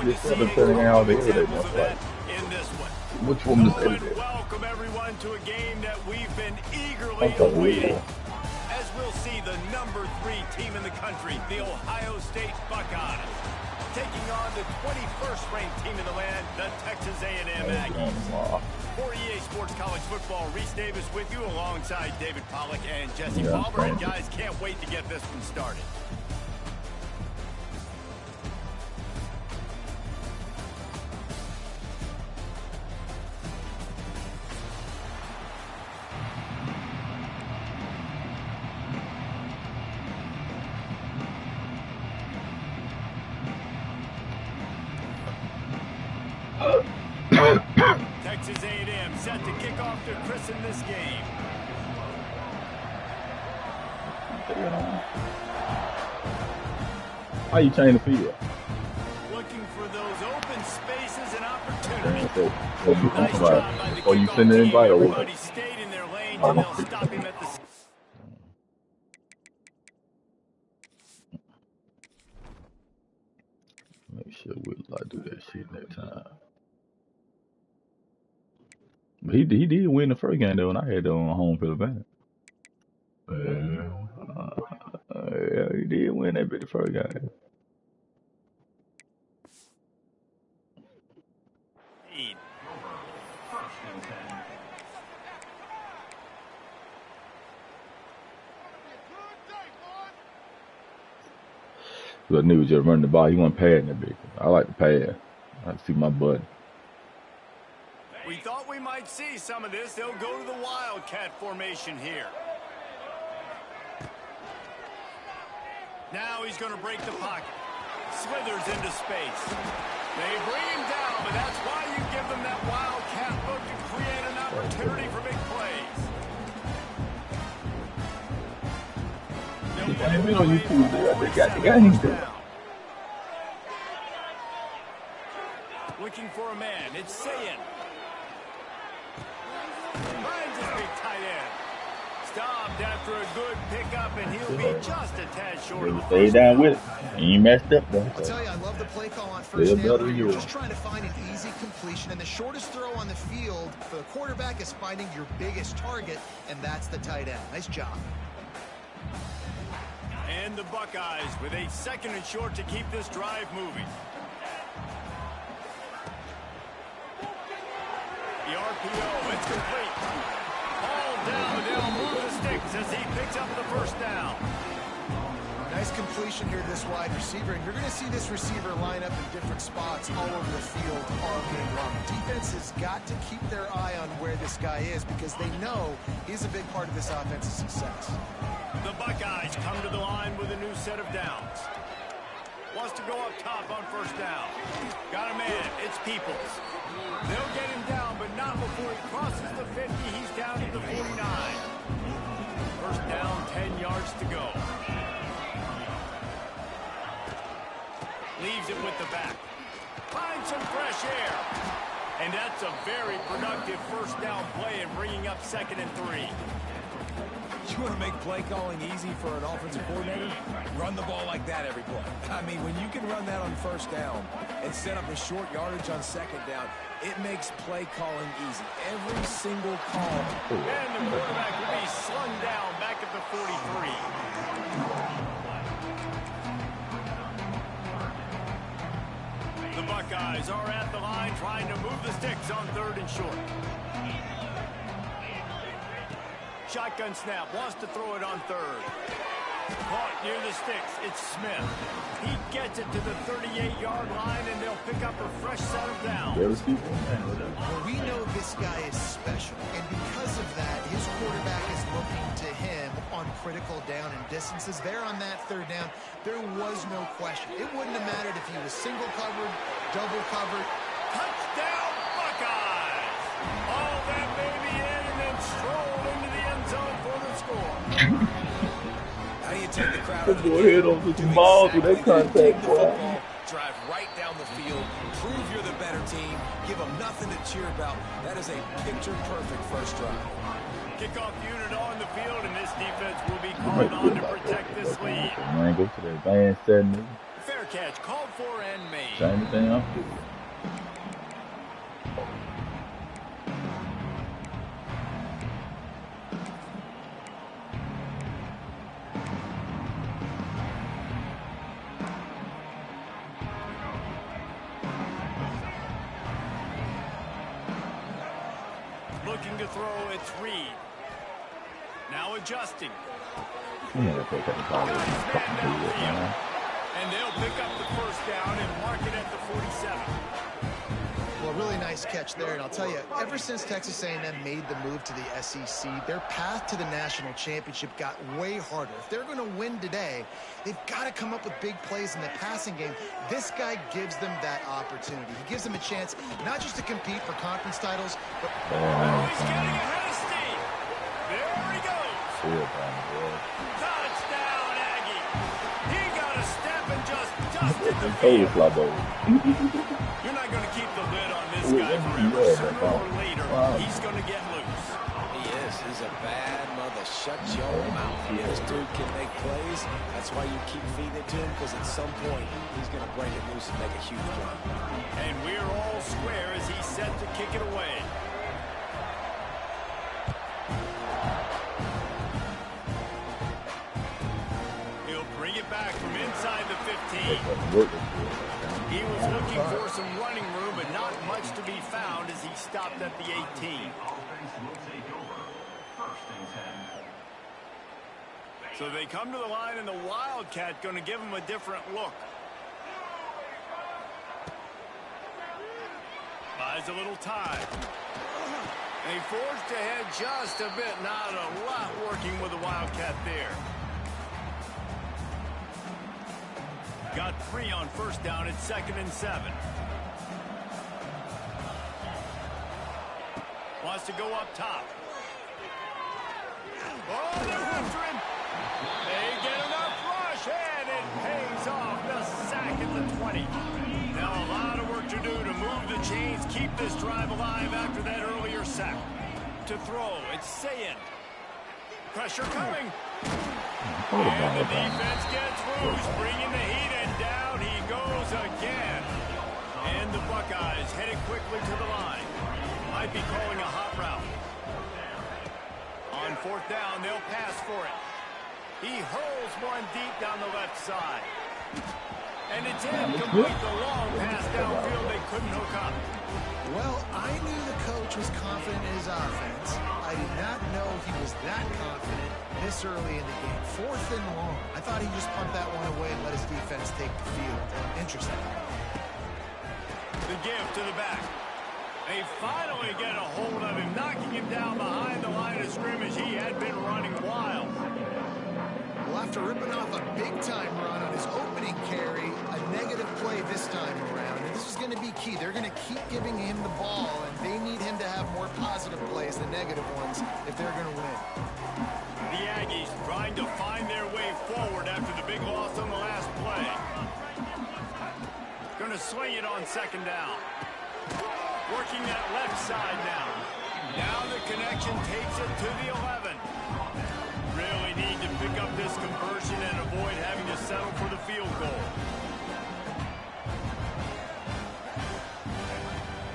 just said depending on how they hit it. Like, which one is it? Welcome everyone to a game that we've been eagerly awaiting. As we'll see the number 3 team in the country, the Ohio State Buckeyes, taking on the 21st ranked team in the land, the Texas A&M Aggies. For EA Sports College Football, Reese Davis with you alongside David Pollack and Jesse Palmer. And guys, can't wait to get this one started. Texas A&M set to kick off to christen this game. How you change the field? Looking for those open spaces and opportunities. Nice job by the kickoff you send an invite over. Everybody stayed in their lanes and they'll stop him at the... Make sure we'll like do that shit next time. But he did win the first game though, and I had on home field advantage. Yeah, he did win that bit the first game. So that nigga was just running the ball. He wasn't passing that bit. I like to pass. I like to see my butt. We thought we might see some of this. They'll go to the Wildcat formation here. Now he's going to break the pocket. Slithers into space. They bring him down, but that's why you give them that Wildcat look to create an opportunity for big plays. We on YouTube, they got the game. Looking for a man. It's Sayin. Finds his big tight end. Stopped after a good pickup, and he'll be just a tad short of the stay down with it. He ain't messed up though. I'll tell you, I love the play call on first down. You're just trying to find an easy completion, and the shortest throw on the field for the quarterback is finding your biggest target, and that's the tight end. Nice job. And the Buckeyes with a 2nd and short to keep this drive moving. The RPO, it's complete. All down, they'll move the sticks as he picks up the first down. Nice completion here, this wide receiver. And you're going to see this receiver line up in different spots all over the field all game long. Defense has got to keep their eye on where this guy is because they know he's a big part of this offense's success. The Buckeyes come to the line with a new set of downs. Wants to go up top on first down. Got a man. It's Peoples. They'll get him down, but not before he crosses the 50. He's down to the 49. First down, 10 yards to go. Leaves it with the back. Finds some fresh air. And that's a very productive first down play and bringing up 2nd and 3. You want to make play calling easy for an offensive coordinator? Run the ball like that every play. I mean, when you can run that on first down and set up a short yardage on 2nd down, it makes play calling easy. Every single call. And the quarterback will be slung down back at the 43. The Buckeyes are at the line trying to move the sticks on 3rd and short. Shotgun snap, wants to throw it on 3rd. Caught near the sticks, it's Smith. He gets it to the 38-yard line, and they'll pick up a fresh set of downs. We know this guy is special, and because of that, his quarterback is looking to him on critical down and distances. There on that 3rd down, there was no question. It wouldn't have mattered if he was single covered, double covered. Touchdown, Buckeyes! All that baby in, and then stroll into the end zone for the score. How do you take the crowd? Go ahead on the balls with that contact, boy. Drive right down the field, prove you're the better team, give them nothing to cheer about. That is a picture-perfect first drive. Kickoff unit on the field, and this defense will be called on to protect this lead. Man, go to the advanced setting. Fair catch called for and made. Same thing I'm doing. Looking to throw, it's Reed. Now adjusting. Yeah, they take that ball. And they'll pick up the first down and mark it at the 47. Well, really nice catch there, and I'll tell you, ever since Texas A&M made the move to the SEC, their path to the national championship got way harder. If they're going to win today, they've got to come up with big plays in the passing game. This guy gives them that opportunity. He gives them a chance not just to compete for conference titles, but... Oh, he's getting ahead of steam. There he goes. Touchdown, Aggie. He got a step and just dusted the field. You're not going to keep the lid on this guy forever. Sooner or later, he's going to get loose. He is. He's a bad mother. Shut your mouth. This dude can make plays. That's why you keep feeding it to him, because at some point, he's going to break it loose and make a huge play. And we're all square as he's set to kick it away. He'll bring it back from inside the 15. He was looking for some running room, but not much to be found as he stopped at the 18. So they come to the line, and the Wildcat going to give him a different look. Buys a little time. They forged ahead just a bit. Not a lot working with the Wildcat there. Got 3 on first down. It's 2nd and 7. Wants to go up top. Oh, they're after him. They get enough rush, and it pays off. The sack at the 20. Now a lot of work to do to move the chains, keep this drive alive after that earlier sack. To throw, it's Saying. Pressure coming. And the defense gets loose, bringing the heat, and down he goes again. And the Buckeyes headed quickly to the line. Might be calling a hot route. On 4th down, they'll pass for it. He hurls one deep down the left side. And it's incomplete. The long pass downfield, they couldn't hook up. Well, I knew the coach was confident in his offense. I did not know he was that confident this early in the game. 4th and long. I thought he'd just punt that one away and let his defense take the field. Interesting. The give to the back. They finally get a hold of him, knocking him down behind the line of scrimmage. He had been running wild. Well, after ripping off a big-time run on his opening carry, a negative play this time around. And this is going to be key. They're going to keep giving him the ball, and they need him to have more positive plays than negative ones if they're going to win. The Aggies trying to find their way forward after the big loss on the last play. Going to swing it on 2nd down. Working that left side now. Now the connection takes it to the 11. Really need to pick up this conversion and avoid having to settle for the field goal.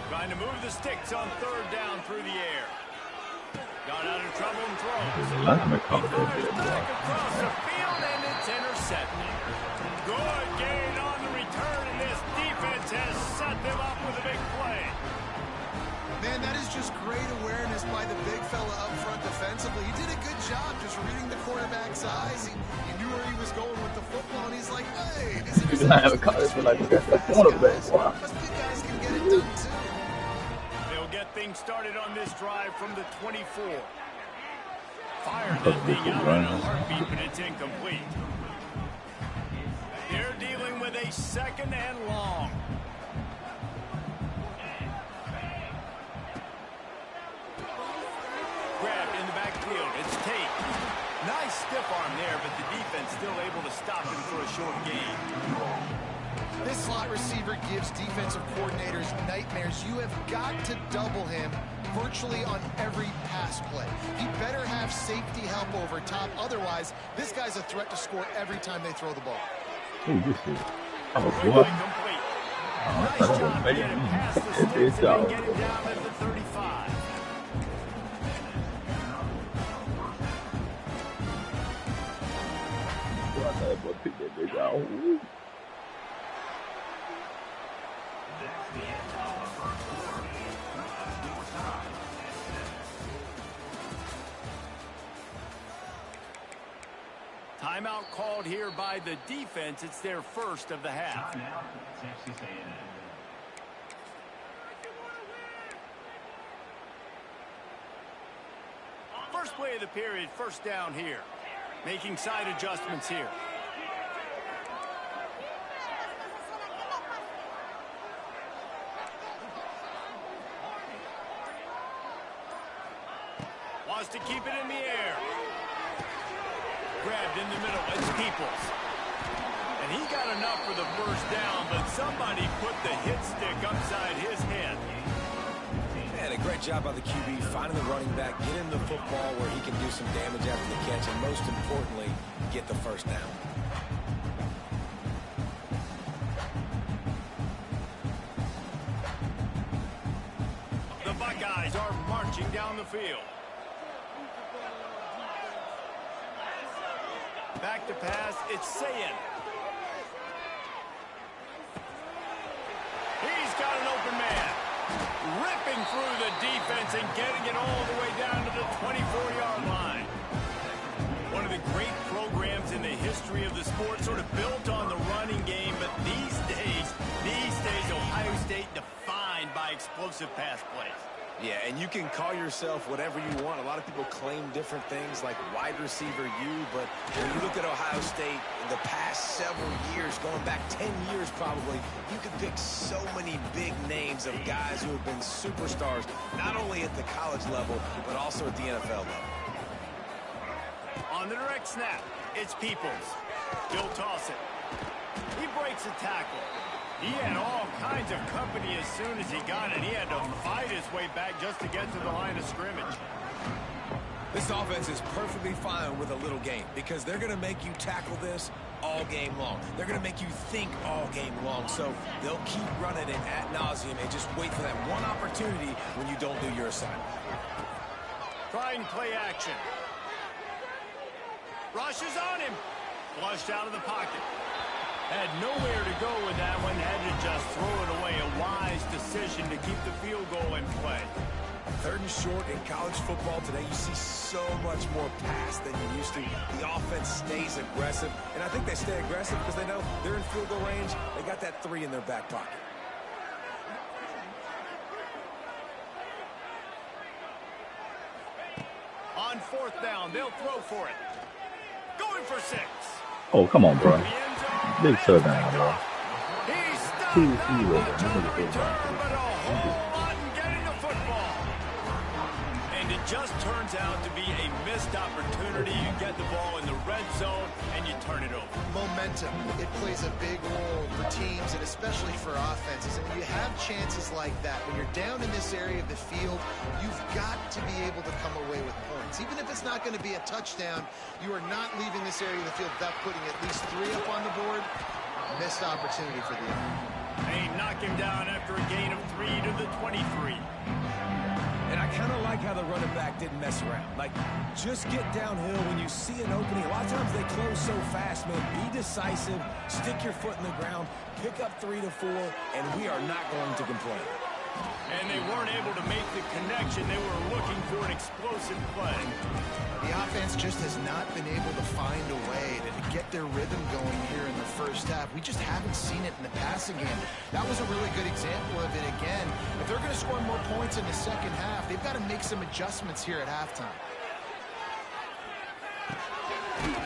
Trying to move the sticks on 3rd down through the air. Got out of trouble and throws. He fires back across the field, and it's intercepted. Good gain on the return, and this defense has set them up with a big play. Man, that is just great awareness by the big fella up front defensively. He did a good job just reading the quarterback's eyes. He knew where he was going with the football, and he's like, hey, this is have a car for like the cornerback. Us big guys can get it done, too. They'll get things started on this drive from the 24. Fire that thing out in a heartbeat, but it's incomplete. They're dealing with a 2nd and long. Grabbed in the backfield. It's Tate. Nice stiff arm there, but the defense still able to stop him for a short gain. This slot receiver gives defensive coordinators nightmares. You have got to double him virtually on every pass play. He better have safety help over top. Otherwise, this guy's a threat to score every time they throw the ball. Oh, boy. Quickly complete. Oh, Nice that was job to get it amazing. past the That sticks bitch and then out. get it down to the 35. That boy picked that bitch out. Ooh. Timeout called here by the defense. It's their first of the half. First play of the period, first down here. Making side adjustments here. Wants to keep it in the air. Grabbed in the middle. It's Peoples. And he got enough for the first down, but somebody put the hit stick upside his head. Man, a great job by the QB finding the running back, get him the football where he can do some damage after the catch, and most importantly, get the first down. The Buckeyes are marching down the field. Back to pass, it's Ncaa. He's got an open man. Ripping through the defense and getting it all the way down to the 24-yard line. One of the great programs in the history of the sport, sort of built on the running game, but these days, Ohio State defined by explosive pass plays. Yeah, and you can call yourself whatever you want. A lot of people claim different things like wide receiver U, but when you look at Ohio State in the past several years, going back 10 years probably, you could pick so many big names of guys who have been superstars, not only at the college level, but also at the NFL level. On the direct snap, it's Peoples. He'll toss it. He breaks a tackle. He had all kinds of company as soon as he got it. He had to fight his way back just to get to the line of scrimmage. This offense is perfectly fine with a little game because they're going to make you tackle this all game long. They're going to make you think all game long. So they'll keep running it ad nauseum and just wait for that one opportunity when you don't do your assignment. Trying play action. Rushes on him. Flushed out of the pocket. Had nowhere to go with that one. Had to just throw it away. A wise decision to keep the field goal in play. Third and short in college football today, you see so much more pass than you used to. The offense stays aggressive, and I think they stay aggressive because they know they're in field goal range. They got that 3 in their back pocket. On fourth down, they'll throw for it. Going for 6. Oh, come on, bro. The end zone. Big touchdown, bro. He's stopped 2-0, on bro. the return, but a whole lot in getting the football. And it just turns out to be a missed opportunity. You get the ball in the red zone, and you turn it over. Momentum, it plays a big role for teams and especially for offenses. And when you have chances like that, when you're down in this area of the field, you've got to be able to come away with points. Even if it's not going to be a touchdown, you are not leaving this area of the field without putting at least 3 up on the board. Missed opportunity for the enemy. They knock him down after a gain of 3 to the 23. And I kind of like how the running back didn't mess around. Like, just get downhill when you see an opening. A lot of times they close so fast, man. Be decisive, stick your foot in the ground, pick up 3 to 4, and we are not going to complain. And they weren't able to make the connection. They were looking for an explosive play. The offense just has not been able to find a way to get their rhythm going here in the first half. We just haven't seen it in the passing game. That was a really good example of it again. If they're going to score more points in the second half, they've got to make some adjustments here at halftime.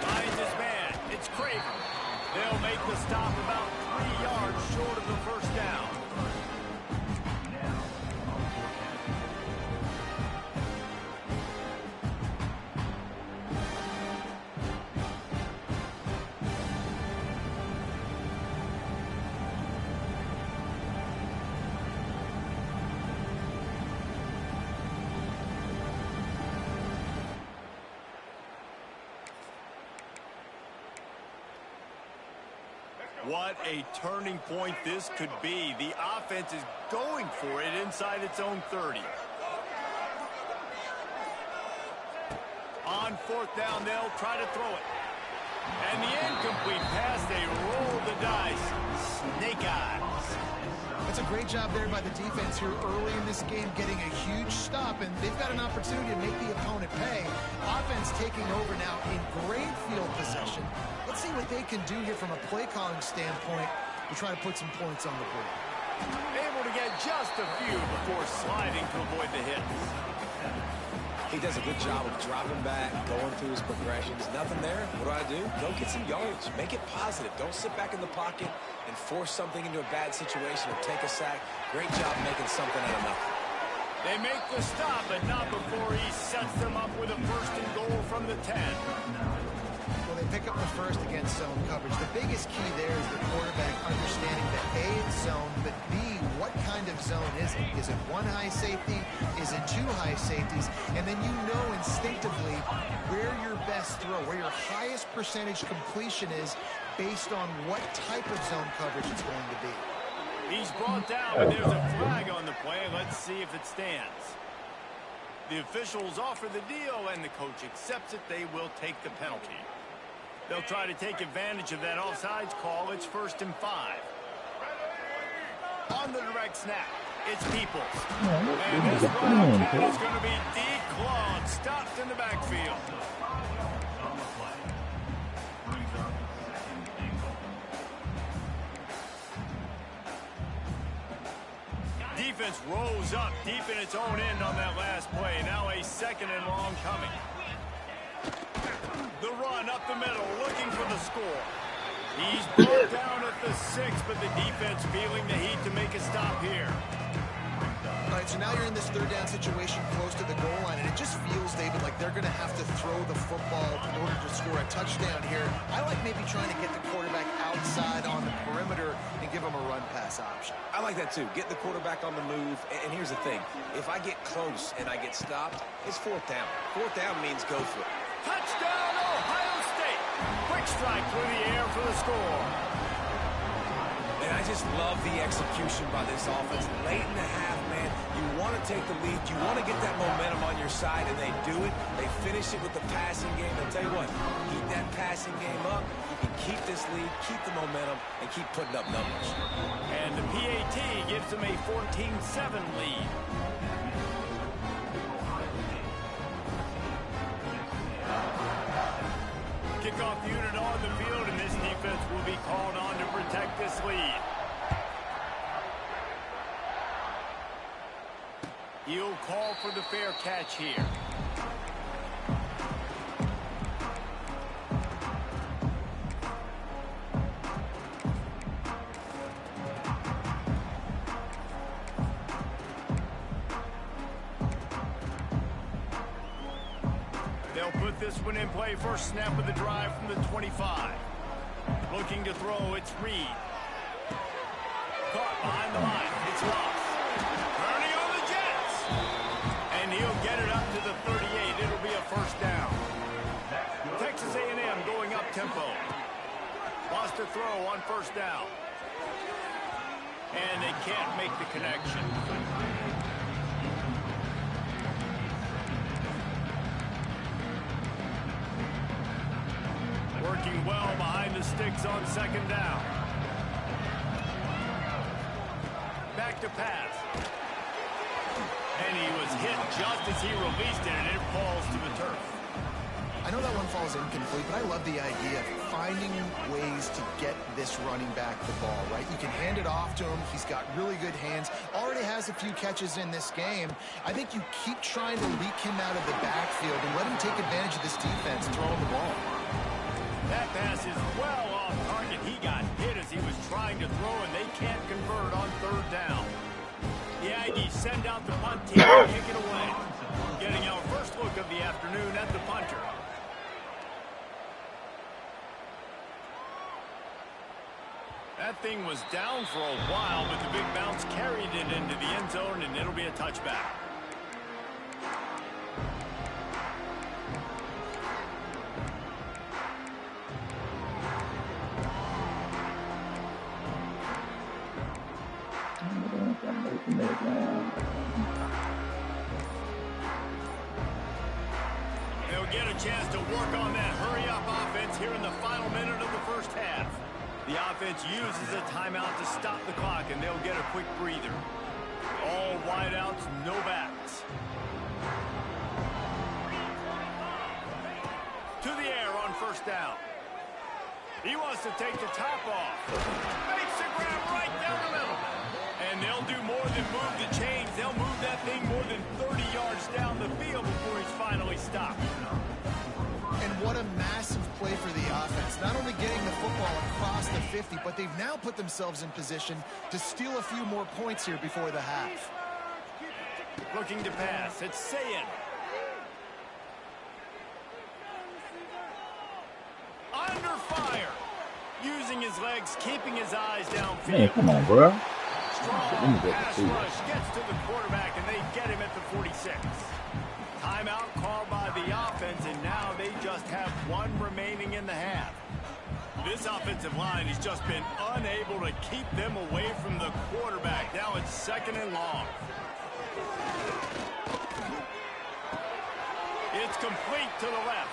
Finds his man. It's Craven. They'll make the stop about 3 yards short of the first down. What a turning point this could be. The offense is going for it inside its own 30. On 4th down, they'll try to throw it. And the incomplete pass, they roll the dice. Snake eyes. That's a great job there by the defense here early in this game, getting a huge stop, and they've got an opportunity to make the opponent pay. Offense taking over now in great field possession. Let's see what they can do here from a play calling standpoint to try to put some points on the board. Able to get just a few before sliding to avoid the hits. He does a good job of dropping back, going through his progressions. Nothing there. What do? Go get some yards. Make it positive. Don't sit back in the pocket and force something into a bad situation or take a sack. Great job making something out of nothing. They make the stop, but not before he sets them up with a 1st and goal from the 10. Well, they pick up the first against zone coverage. The biggest key there is the quarterback understanding that A, it's zone, but B, what kind of zone is it? Is it 1 high safety? Is it 2 high safeties? And then you know instinctively where your best throw, where your highest percentage completion is based on what type of zone coverage it's going to be. He's brought down, but there's a flag on the play. Let's see if it stands. The officials offer the deal, and the coach accepts it. They will take the penalty. They'll try to take advantage of that offsides call. It's 1st and 5. On the direct snap, it's Peoples. And this Wildcat is going to be declawed, stopped in the backfield. Defense rolls up deep in its own end on that last play. Now a 2nd and long coming. The run up the middle, looking for the score. He's brought down at the 6, but the defense feeling the heat to make a stop here. All right, so now you're in this 3rd down situation close to the goal line, and it just feels, David, like they're going to have to throw the football in order to score a touchdown here. I like maybe trying to get the quarterback outside on the perimeter and give him a run-pass option. I like that, too. Get the quarterback on the move. And here's the thing. If I get close and I get stopped, it's 4th down. 4th down means go for it. Touchdown, Ohio State. Quick strike through the air for the score. And I just love the execution by this offense. Late in the half, man, you want to take the lead. You want to get that momentum on your side, and they do it. They finish it with the passing game. I'll tell you what, keep that passing game up. You can keep this lead, keep the momentum, and keep putting up numbers. And the PAT gives them a 14-7 lead. Kickoff unit on the field, and this defense will be called on to protect this lead. He'll call for the fair catch here. They'll put this one in play. First snap of the drive from the 25. Looking to throw, it's Reed. Caught behind the line. It's Ross. Turning on the Jets. And he'll get it up to the 38. It'll be a 1st down. Texas A&M going up tempo. Lost a throw on 1st down. And they can't make the connection. Working well behind the sticks on 2nd down. Back to pass. And he was hit just as he released it, and it falls to the turf. I know that one falls incomplete, but I love the idea of finding ways to get this running back the ball, right? You can hand it off to him. He's got really good hands. Already has a few catches in this game. I think you keep trying to leak him out of the backfield and let him take advantage of this defense throwing the ball. That pass is well off target. He got hit as he was trying to throw, and they can't convert on 3rd down. The Aggies send out the punt team to kick it away. Getting our first look of the afternoon at the punter. That thing was down for a while, but the big bounce carried it into the end zone, and it'll be a touchback. They'll get a chance to work on that hurry-up offense here in the final minute of the first half. The offense uses a timeout to stop the clock, and they'll get a quick breather. All wideouts, no backs. To the air on first down. He wants to take the top off. Makes the grab right down the middle. And they'll do more than move the chains. They'll move that thing more than 30 yards down the field before he's finally stopped. And what a massive play for the offense. Not only getting the football across the 50, but they've now put themselves in position to steal a few more points here before the half. Looking to pass. It's Ncaa. Under fire. Using his legs, keeping his eyes downfield. Man, come on, bro. Strong pass rush gets to the quarterback, and they get him at the 46. Timeout called by the offense, and now they just have one remaining in the half. This offensive line has just been unable to keep them away from the quarterback. Now it's 2nd and long. It's complete to the left.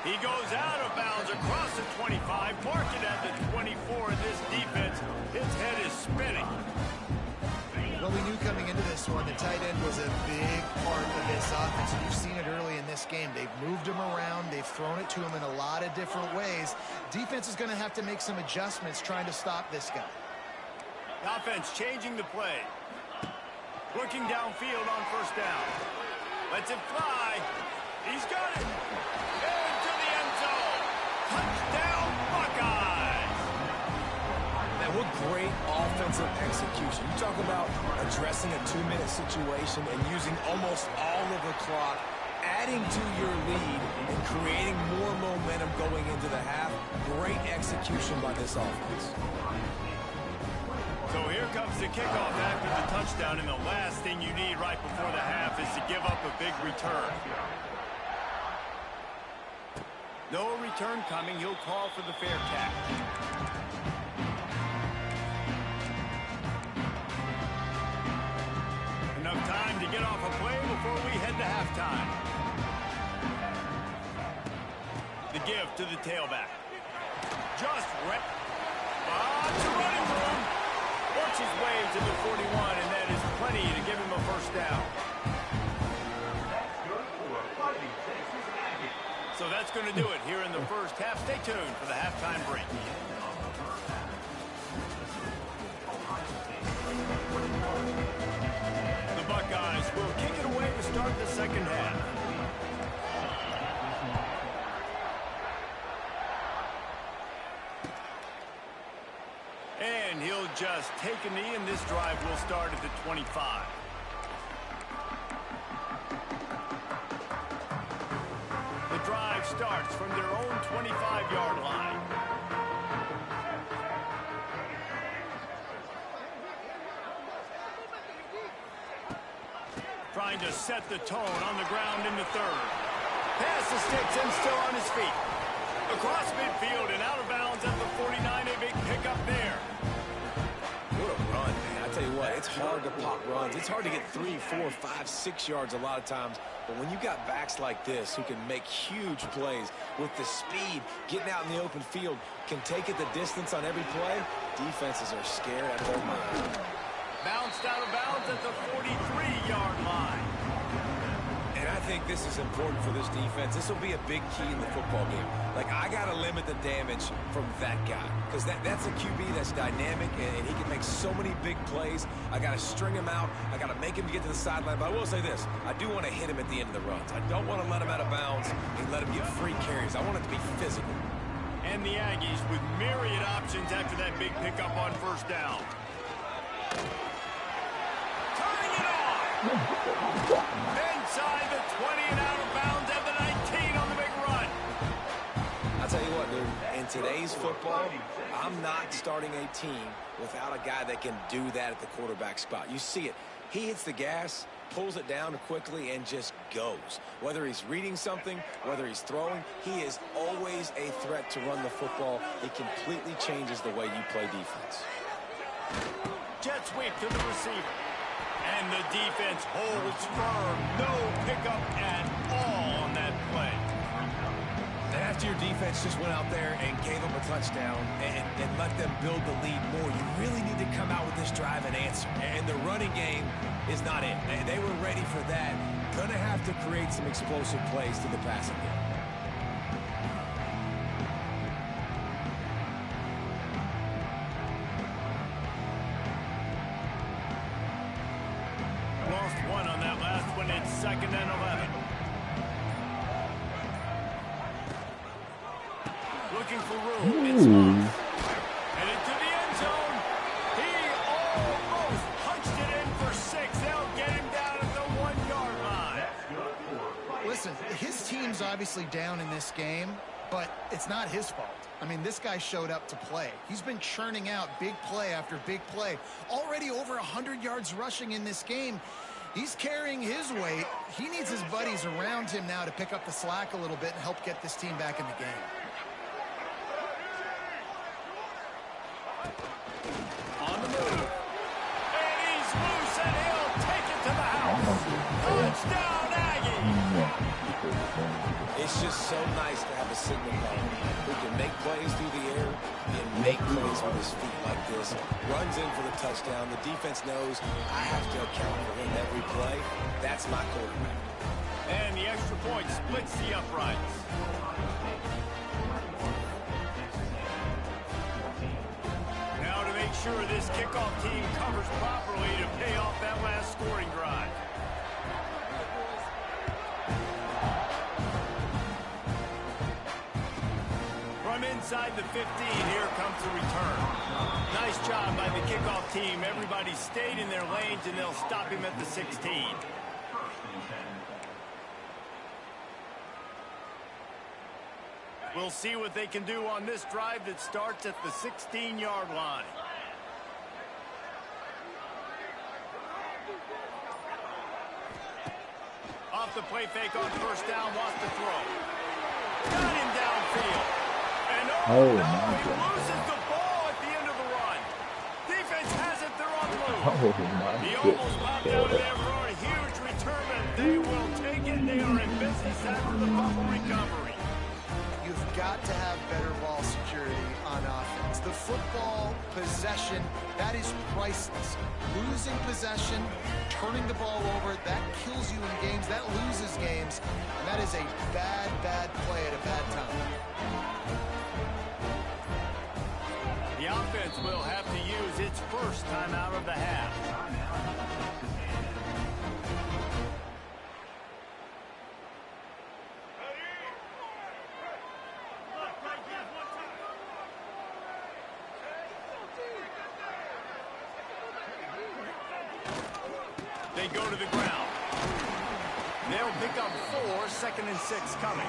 He goes out of bounds across the 25, marked it at the 24, and this defense, its head is spinning. Well, we knew coming into this one the tight end was a big part of this offense. You've seen it early in this game. They've moved him around. They've thrown it to him in a lot of different ways. Defense is going to have to make some adjustments trying to stop this guy. The offense changing the play. Looking downfield on first down. Lets it fly. He's got it. Into the end zone. Touchdown, Buckeyes. Man, what great offensive execution. You talk about addressing a 2-minute situation and using almost all of the clock, adding to your lead and creating more momentum going into the half. Great execution by this offense. So here comes the kickoff after the touchdown, and the last thing you need right before the half is to give up a big return. No return coming. He'll call for the fair catch. Enough time to get off a play before we head to halftime. The give to the tailback. Just rep. To running room. Works his way to the 41, and that is plenty to give him a first down. So that's going to do it here in the first half. Stay tuned for the halftime break. The Buckeyes will kick it away to start the second half. And he'll just take a knee, and this drive will start at the 25. The drive starts from their own 25-yard line. Trying to set the tone on the ground in the third. Pass the sticks and still on his feet. Across midfield and out of bounds at the 49. A big pickup there. What a run, man. I tell you what, it's hard to pop runs. It's hard to get 3, 4, 5, 6 yards a lot of times. But when you got backs like this who can make huge plays with the speed, getting out in the open field, can take it the distance on every play, defenses are scared out of their mind. Bounced out of bounds at the 43-yard line. And I think this is important for this defense. This will be a big key in the football game. Like, I got to limit the damage from that guy because that's a QB that's dynamic, and he can make so many big plays. I got to string him out. I got to make him get to the sideline. But I will say this. I do want to hit him at the end of the runs. I don't want to let him out of bounds and let him get free carries. I want it to be physical. And the Aggies with myriad options after that big pickup on first down. Turning it on. Inside the 20 and out of bounds at the 19 on the big run. I'll tell you what, dude, in today's football, I'm not starting a team without a guy that can do that at the quarterback spot. You see it. He hits the gas, pulls it down quickly, and just goes. Whether he's reading something, whether he's throwing, he is always a threat to run the football. It completely changes the way you play defense. Jet sweep to the receiver. And the defense holds firm. No pickup at all on that play. And after your defense just went out there and gave them a touchdown and let them build the lead more, you really need to come out with this drive and answer. And the running game is not it. They were ready for that. Going to have to create some explosive plays to the passing game. Lost one on that last one. It's 2nd and 11. Looking for room. It's Moss. Headed to the end zone. He almost punched it in for 6. They'll get him down at the 1-yard line. Listen, his team's obviously down in this game, but it's not his fault. I mean, this guy showed up to play. He's been churning out big play after big play. Already over 100 yards rushing in this game. He's carrying his weight. He needs his buddies around him now to pick up the slack a little bit and help get this team back in the game. On the move. And he's loose, and he'll take it to the house. Touchdown, Aggie. It's just so nice to have a signal caller who can make plays through the air and make plays with his feet like this. Runs in for the touchdown. The defense knows I have to account for him every play. That's my quarterback. And the extra point splits the uprights. Now to make sure this kickoff team covers properly to pay off that last scoring drive. From inside the 15, here comes the return. Nice job by the kickoff team. Everybody stayed in their lanes, and they'll stop him at the 16. We'll see what they can do on this drive that starts at the 16-yard line. Off the play fake on 1st down, wants to throw. Got him downfield. And no, he loses the ball at the end of the run. Defense has it, they're on the move. He almost popped out of there for a huge return, and they will take it. They are in business after the fumble recovery. You've got to have better ball security on offense. The football possession, that is priceless. Losing possession, turning the ball over, that kills you in games, that loses games, and that is a bad, bad play at a bad time. The offense will have to use its first timeout of the half. They go to the ground. They'll pick up 4, 2nd and 6 coming.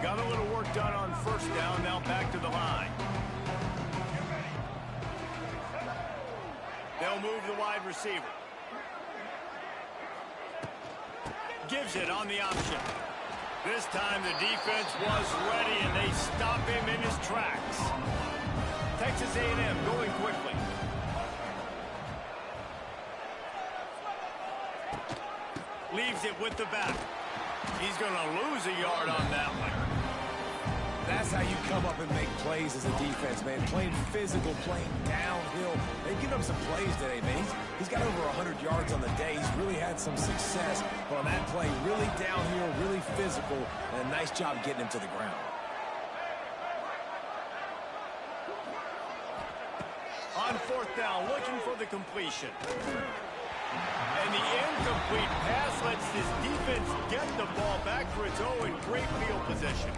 Got a little work done on 1st down, now back to the line. They'll move the wide receiver. Gives it on the option. This time the defense was ready, and they stop him in his tracks. Texas A&M going quickly. Leaves it with the back. He's going to lose a yard on that one. That's how you come up and make plays as a defense, man. Playing physical, playing downhill. They've given him some plays today, man. He's got over 100 yards on the day. He's really had some success. But on that play, really downhill, really physical, and a nice job getting him to the ground. On 4th down, looking for the completion. And the incomplete pass lets this defense get the ball back for its own great field position.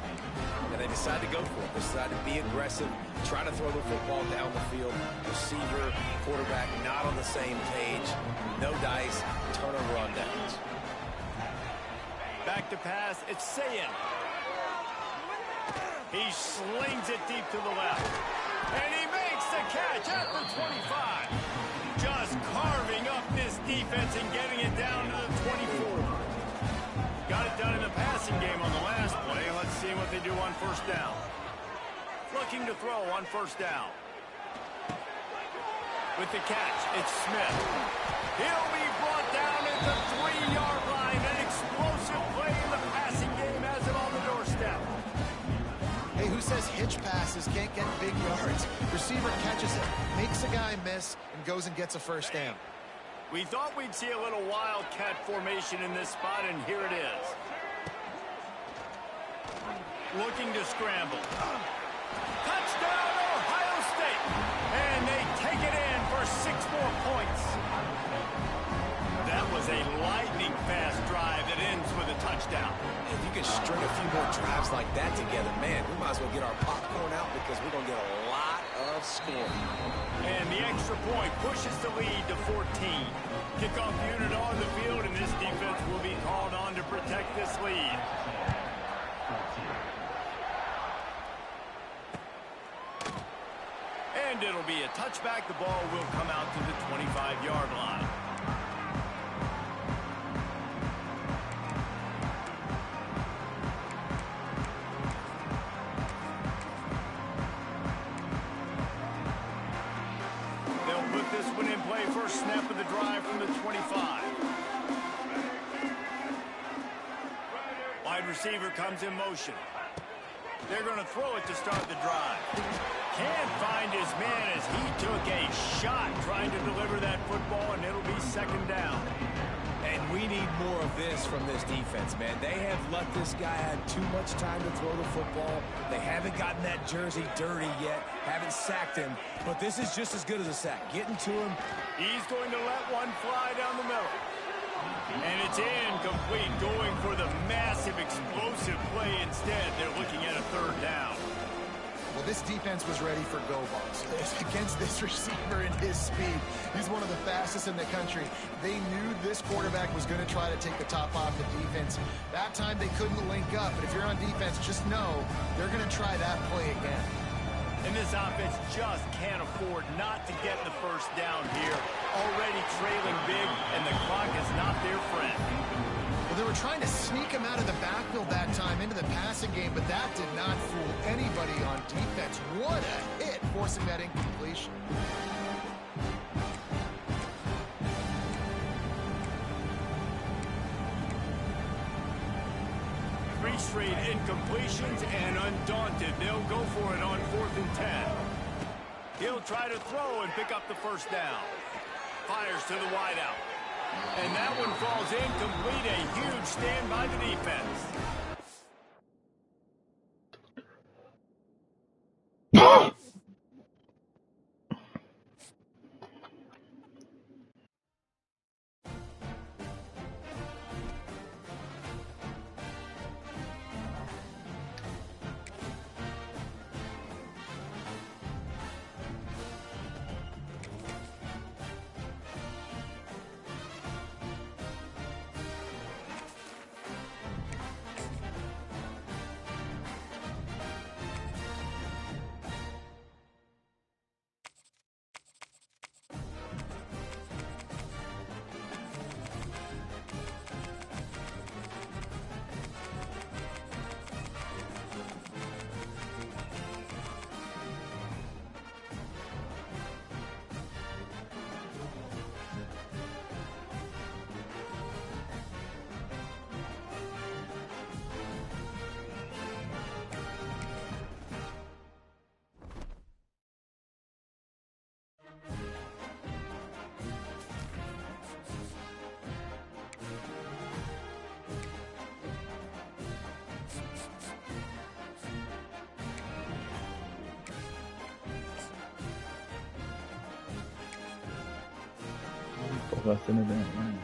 And they decide to go for it. They decide to be aggressive, try to throw the football down the field. Receiver, quarterback, not on the same page. No dice, turnover on downs. Back to pass, it's Ncaa. He slings it deep to the left. And he makes the catch at the 25. defense and getting it down to the 24. Got it done in the passing game on the last play. Let's see what they do on first down. Looking to throw on first down. With the catch, it's Smith. He'll be brought down at the 3-yard line. An explosive play in the passing game has him on the doorstep. Hey, who says hitch passes can't get big yards? Receiver catches it, makes a guy miss, and goes and gets a first down. We thought we'd see a little wildcat formation in this spot, and here it is. Looking to scramble. Touchdown, Ohio State! And they take it in for 6 more points. That was a lightning-fast drive that ends with a touchdown. If you can string a few more drives like that together, man, we might as well get our popcorn out because we're going to get a lot of scoring. And the extra point pushes the lead to 14. Kickoff unit on the field, and this defense will be called on to protect this lead. And it'll be a touchback. The ball will come out to the 25-yard line. They'll put this one in play. First snap of the drive from the 25. Wide receiver comes in motion. They're going to throw it to start the drive. Can't find his man as he took a shot trying to deliver that football, and it'll be second down. And we need more of this from this defense, man. They have let this guy have too much time to throw the football. They haven't gotten that jersey dirty yet, haven't sacked him. But this is just as good as a sack. Getting to him. He's going to let one fly down the middle. And it's incomplete, going for the massive explosive play instead. They're looking at a third down. Well, this defense was ready for go balls against this receiver and his speed. He's one of the fastest in the country. They knew this quarterback was going to try to take the top off the defense. That time they couldn't link up, but if you're on defense, just know they're going to try that play again. And this offense just can't afford not to get the first down here. Already trailing big, and the clock is not their friend. Well, they were trying to sneak him out of the backfield that time into the passing game, but that did not fool anybody on defense. What a hit, forcing that incompletion. Three straight incompletions, and undaunted, they'll go for it on 4th and 10. He'll try to throw and pick up the first down. Fires to the wideout. And that one falls incomplete. A huge stand by the defense. I send it down.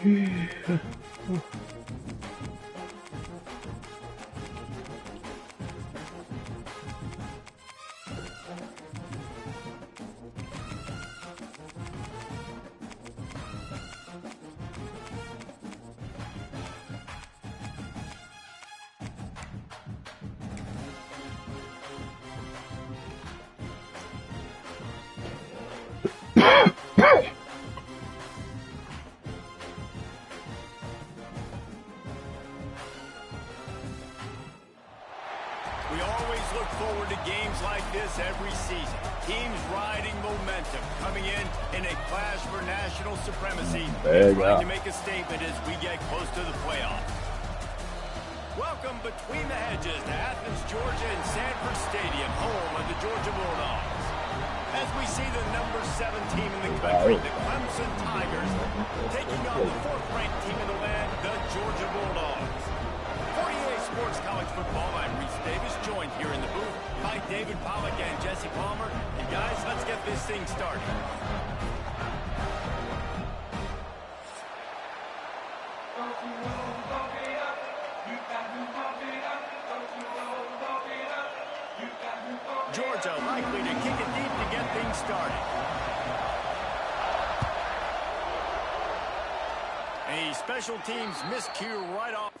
We always look forward to games like this every season. Teams riding momentum, coming in a clash for national supremacy, and trying to make a statement as we get close to the playoffs. Welcome between the hedges to Athens, Georgia, and Sanford Stadium, home of the Georgia Bulldogs. As we see the number 7 team in the country, the Clemson Tigers, taking on the 4th-ranked team in the land, the Georgia Bulldogs. For EA Sports College Football, I'm Reese Davis, joined here in the booth by David Pollack and Jesse Palmer. And guys, let's get this thing started. Georgia likely to kick it deep to get things started. A special teams miscue right off.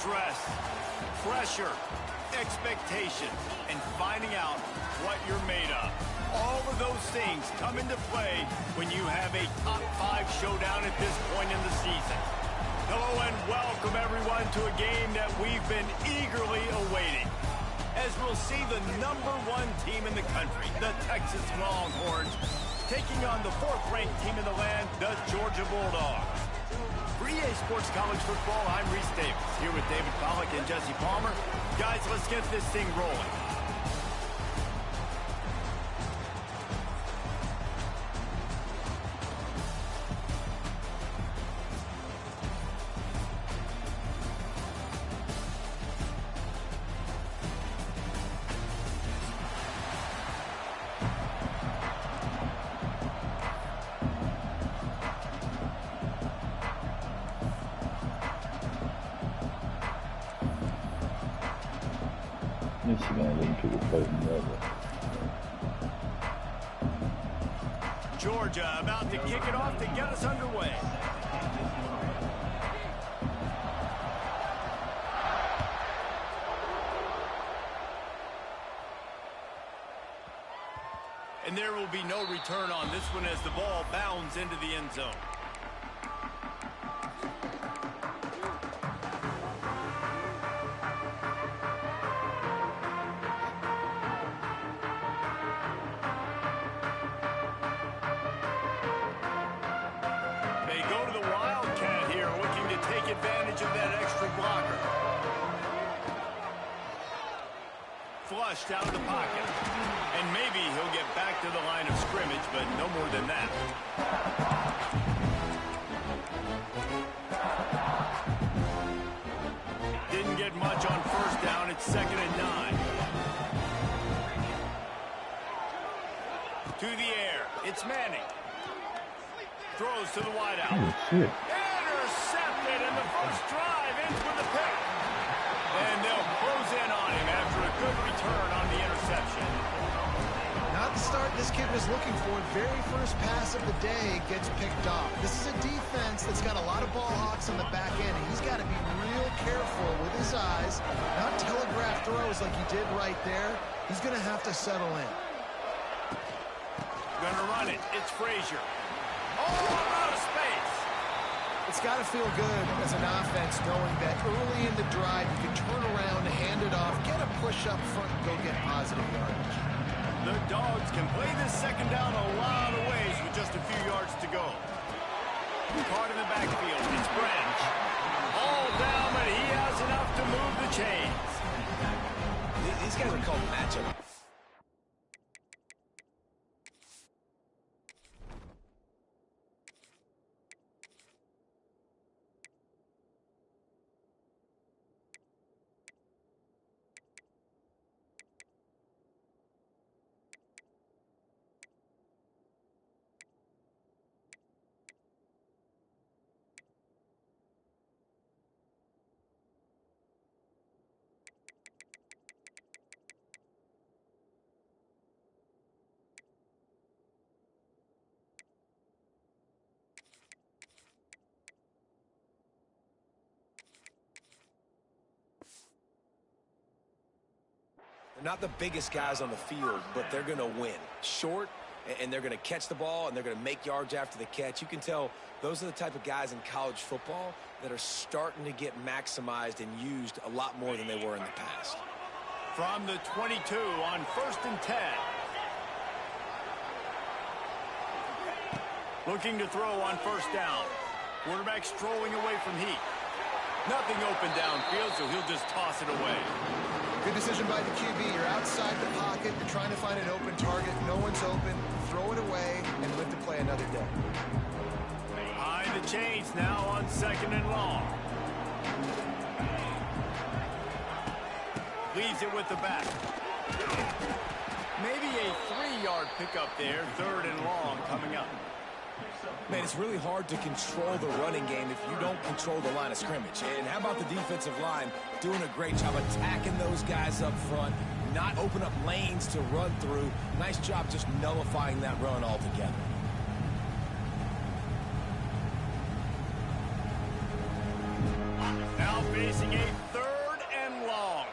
Stress, pressure, expectation, and finding out what you're made of. All of those things come into play when you have a top 5 showdown at this point in the season. Hello and welcome everyone to a game that we've been eagerly awaiting. As we'll see the number 1 team in the country, the Texas Longhorns, taking on the 4th-ranked team in the land, the Georgia Bulldogs. For EA Sports College Football, I'm Reese Davis, here with David Pollack and Jesse Palmer. Guys, let's get this thing rolling. Michigan didn't pick a play from the other. Georgia about to kick it off to get us underway. And there will be no return on this one as the ball bounds into the end zone. They go to the Wildcat here, looking to take advantage of that extra blocker. Flushed out of the pocket. And maybe he'll get back to the line of scrimmage, but no more than that. Didn't get much on first down. It's 2nd and 9. To the air. It's Manning. Throws to the wideout. Oh, shit. Intercepted, and the first drive ends with a pick. And they'll close in on him after a good return on the interception. Not the start this kid was looking for. Very first pass of the day gets picked off. This is a defense that's got a lot of ball hawks on the back end. He's got to be real careful with his eyes, not telegraph throws like he did right there. He's going to have to settle in. Gonna run it. It's Frazier. Oh, out of space. It's got to feel good as an offense knowing that early in the drive you can turn around, hand it off, get a push up front, and go get positive yardage. The Dogs can play this second down a lot of ways with just a few yards to go. Caught in the backfield. It's Branch. All down, but he has enough to move the chains. These guys are called matchup. They're not the biggest guys on the field, but they're going to win. Short, and they're going to catch the ball, and they're going to make yards after the catch. You can tell those are the type of guys in college football that are starting to get maximized and used a lot more than they were in the past. From the 22 on 1st and 10. Looking to throw on 1st down. Quarterback strolling away from heat. Nothing open downfield, so he'll just toss it away. Good decision by the QB. You're outside the pocket. You're trying to find an open target. No one's open. Throw it away and live to play another day. Behind the chains now on 2nd and long. Leaves it with the back. Maybe a 3-yard pickup there. 3rd and long coming up. Man, it's really hard to control the running game if you don't control the line of scrimmage. And how about the defensive line doing a great job attacking those guys up front, not open up lanes to run through. Nice job just nullifying that run altogether. Now facing a 3rd and long.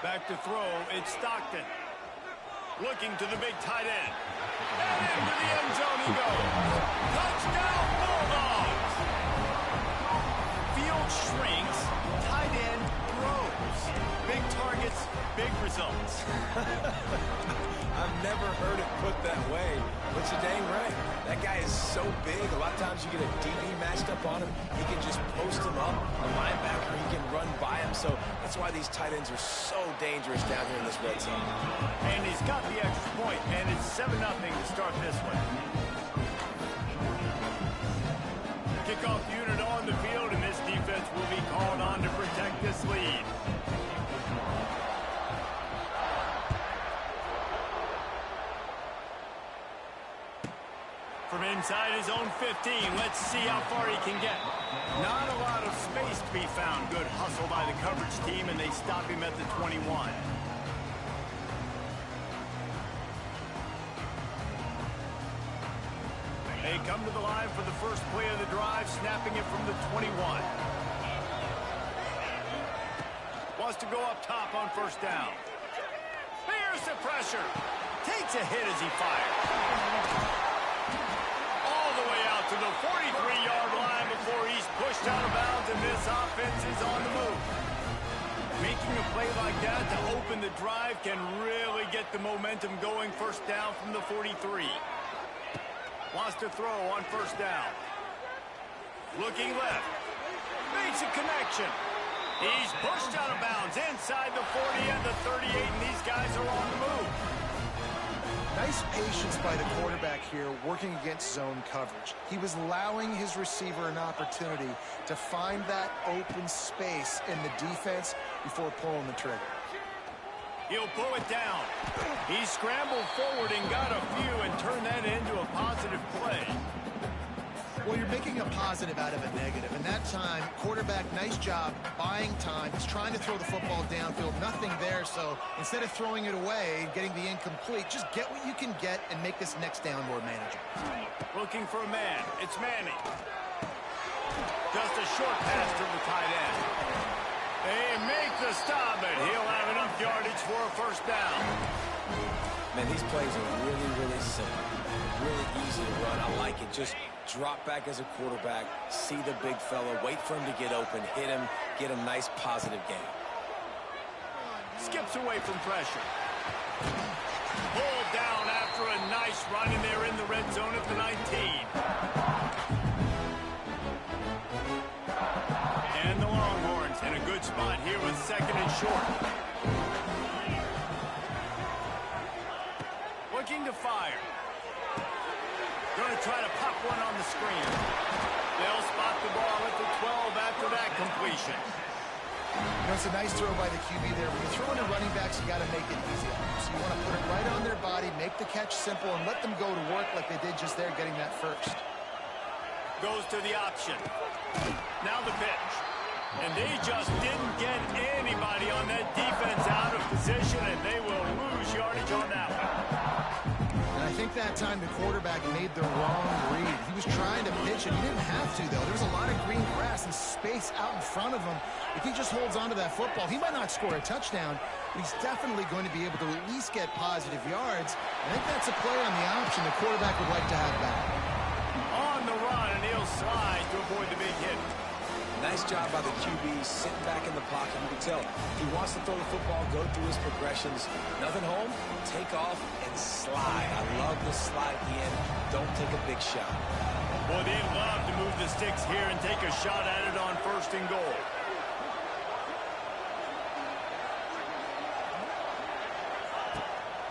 Back to throw, it's Stockton. Looking to the big tight end. And into the end zone he goes. Touchdown, Bulldogs! Field shrinks, tight end grows. Big targets, big results. I've never heard it put that way, but you're dang right. That guy is so big, a lot of times you get a DB matched up on him. He can just post him up, a linebacker, he can run by him. So that's why these tight ends are so dangerous down here in this red zone. And he's got the extra point, and it's 7-0 to start this one. Kickoff unit on the field, and this defense will be called on to protect this lead. From inside his own 15, let's see how far he can get. Not a lot of space to be found. Good hustle by the coverage team, and they stop him at the 21. They come to the line for the first play of the drive, snapping it from the 21. Wants to go up top on 1st down. Here's the pressure. Takes a hit as he fires. To the 43-yard line before he's pushed out of bounds, and this offense is on the move. Making a play like that to open the drive can really get the momentum going. 1st down from the 43. Wants to throw on 1st down. Looking left. Makes a connection. He's pushed out of bounds inside the 40 and the 38, and these guys are on the move. Nice patience by the quarterback here working against zone coverage. He was allowing his receiver an opportunity to find that open space in the defense before pulling the trigger. He'll pull it down. He scrambled forward and got a few and turned that into a positive play. Well, you're making a positive out of a negative. And that time, quarterback, nice job buying time. He's trying to throw the football downfield. Nothing there. So instead of throwing it away and getting the incomplete, just get what you can get and make this next down more manageable. Looking for a man. It's Manning. Just a short pass to the tight end. They make the stop, and he'll have enough yardage for a first down. Man, these plays are really, really simple. Really easy to run. I like it. Just drop back as a quarterback, see the big fella, wait for him to get open, hit him, get a nice positive gain. Skips away from pressure. Pulled down after a nice run, and they're in the red zone at the 19. And the Longhorns in a good spot here with second and short. Looking to fire. Going to try to pop one on the screen. They'll spot the ball at the 12 after that completion. You know, it's a nice throw by the QB there. When you're throwing to running backs, you got to make it easy. So you want to put it right on their body, make the catch simple, and let them go to work like they did just there, getting that first. Goes to the option. Now the pitch. And they just didn't get anybody on that defense out of position, and they will lose yardage on that one. And I think that time the quarterback made the wrong read. He was trying to pitch it. He didn't have to, though. There was a lot of green grass and space out in front of him. If he just holds on to that football, he might not score a touchdown, but he's definitely going to be able to at least get positive yards. I think that's a play on the option the quarterback would like to have back. On the run, and he'll slide to avoid the big hit. Nice job by the QB sitting back in the pocket. You can tell he wants to throw the football, go through his progressions. Nothing home, take off and slide. I love the slide at the end. Don't take a big shot. Well, they'd love to move the sticks here and take a shot at it on first and goal.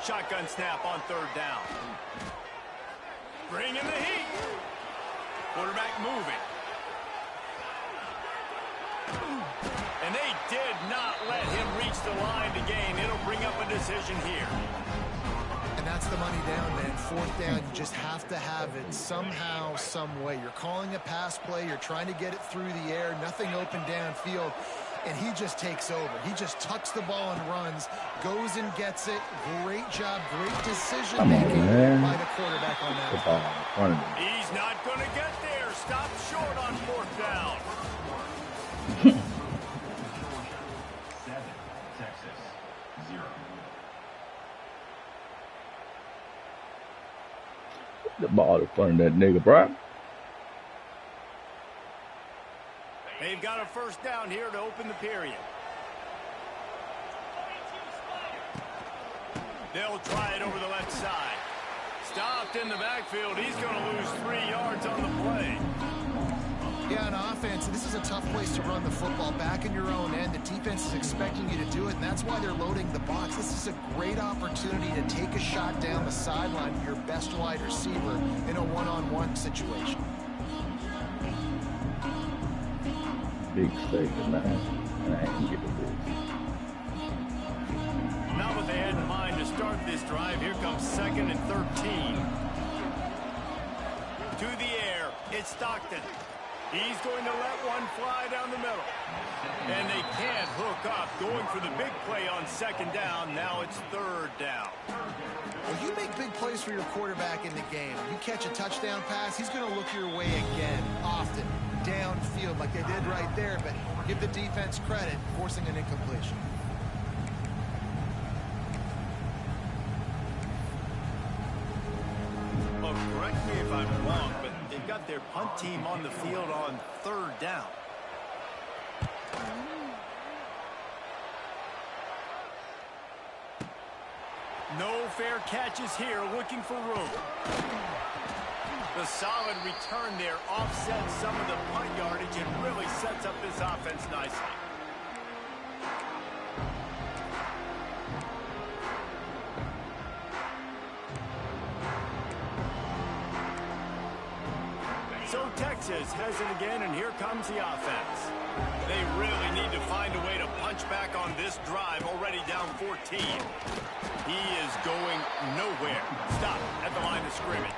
Shotgun snap on third down. Bring in the heat. Quarterback moving. And they did not let him reach the line to gain. It'll bring up a decision here. And that's the money down, man. Fourth down, you just have to have it somehow, some way. You're calling a pass play. You're trying to get it through the air. Nothing open downfield. And he just takes over. He just tucks the ball and runs, goes and gets it. Great job, great decision-making by the quarterback on that. He's not going to get there. Stop short on fourth down. The ball in front of that nigga, bro. They've got a first down here to open the period. They'll try it over the left side. Stopped in the backfield. He's going to lose 3 yards on the play. Yeah, on offense, this is a tough place to run the football back in your own end. The defense is expecting you to do it, and that's why they're loading the box. This is a great opportunity to take a shot down the sideline to your best wide receiver in a one-on-one situation. Big mistake, man. And I ain't get this. Not what they had in mind to start this drive. Here comes second and 13. To the air, it's Stockton. He's going to let one fly down the middle. And they can't hook up, going for the big play on second down. Now it's third down. Well, you make big plays for your quarterback in the game. You catch a touchdown pass, he's going to look your way again, often, downfield like they did right there. But give the defense credit, forcing an incompletion. Well, correct me if I'm wrong, but they've got their punt team on the field on third down. No fair catches here, looking for room. The solid return there offsets some of the punt yardage and really sets up this offense nicely. So Texas has it again, and here comes the offense. They really need to find a way to punch back on this drive, already down 14. He is going nowhere. Stop at the line of scrimmage.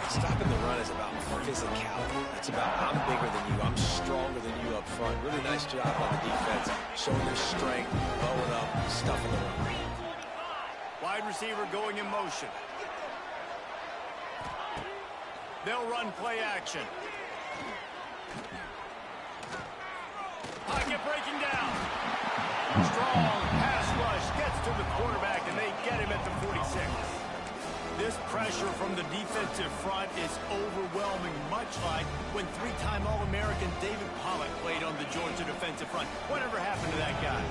Stopping the run is about physicality. It's about I'm bigger than you. I'm stronger than you up front. Really nice job on the defense, showing their strength, blowing up, stuffing the run. Wide receiver going in motion. They'll run play action. Pocket breaking down. Strong pass rush gets to the quarterback, and they get him at the 46. This pressure from the defensive front is overwhelming, much like when three-time All-American David Pollock played on the Georgia defensive front. Whatever happened to that guy?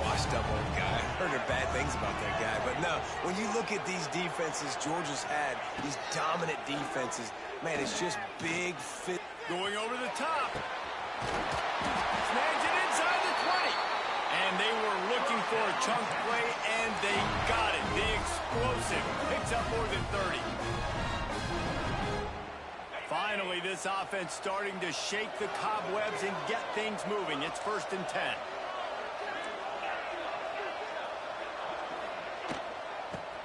Washed up old guy. Heard bad things about that guy. But no, when you look at these defenses Georgia's had, these dominant defenses, man, it's just big fit. Going over the top. Snags it inside the 20. And they were looking for a chunk play, and they got it. The explosive picks up more than 30. Finally, this offense starting to shake the cobwebs and get things moving. It's 1st and 10.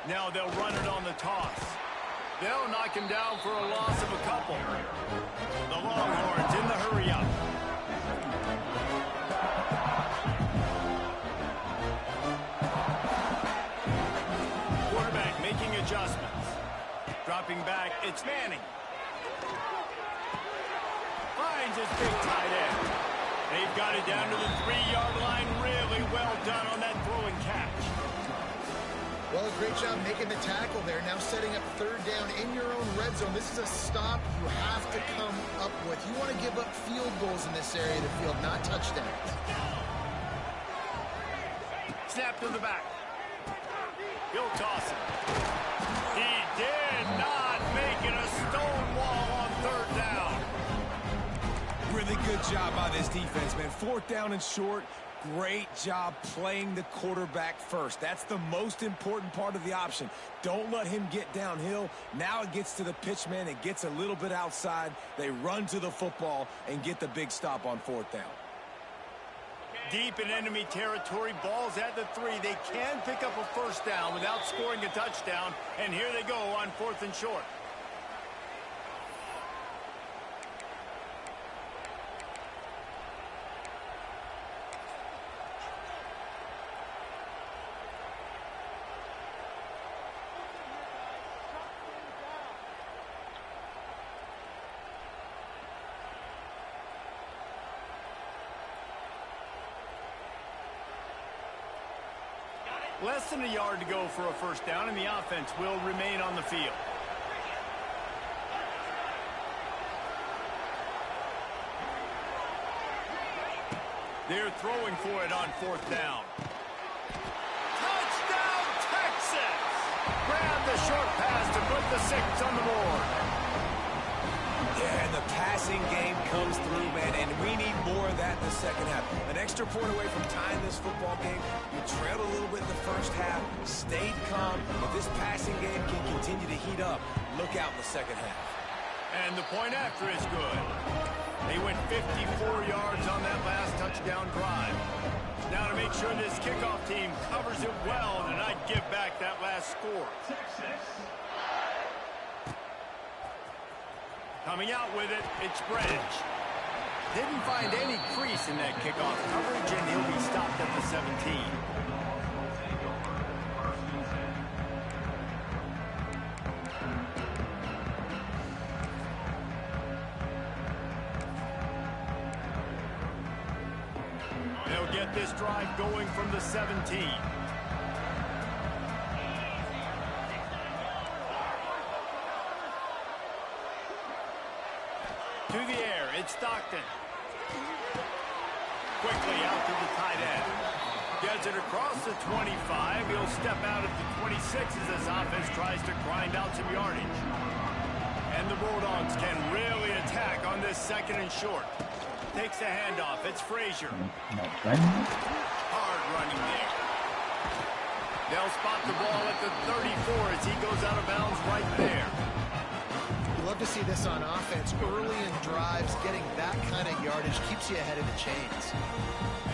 Now they'll run it on the toss. They'll knock him down for a loss of a couple. The Longhorns in the hurry-up. Quarterback making adjustments. Dropping back, it's Manning. Finds his big tight end. They've got it down to the 3-yard line. Really well done on that throwing catch. Well, a great job making the tackle there. Now setting up 3rd down in your own red zone. This is a stop you have to come up with. You want to give up field goals in this area of the field, not touchdowns. Snap to the back. He'll toss it. He did not make it a stone wall on 3rd down. Really good job by this defense, man. 4th down and short. Great job playing the quarterback first. That's the most important part of the option. Don't let him get downhill. Now it gets to the pitchman. It gets a little bit outside. They run to the football and get the big stop on 4th down. Deep in enemy territory, ball's at the 3. They can pick up a 1st down without scoring a touchdown, and here they go on 4th and short. Less than a yard to go for a 1st down, and the offense will remain on the field. They're throwing for it on 4th down. Touchdown, Texas! Grab the short pass to put the 6 on the board. Yeah, and the passing game comes through, man, and we need more of that in the second half. An extra point away from tying this football game. You trailed a little bit in the first half, stayed calm. If this passing game can continue to heat up, look out in the second half. And the point after is good. They went 54 yards on that last touchdown drive. Now to make sure this kickoff team covers it well and not give back that last score. Coming out with it, it's Bridge. Didn't find any crease in that kickoff coverage, and he'll be stopped at the 17. They'll get this drive going from the 17. To the air, it's Stockton. Quickly out to the tight end. Gets it across the 25. He'll step out at the 26 as this offense tries to grind out some yardage. And the Bulldogs can really attack on this 2nd and short. Takes the handoff. It's Frazier. Hard running there. They'll spot the ball at the 34 as he goes out of bounds right there. You love to see this on offense. Early in drives, getting that kind of yardage keeps you ahead of the chains.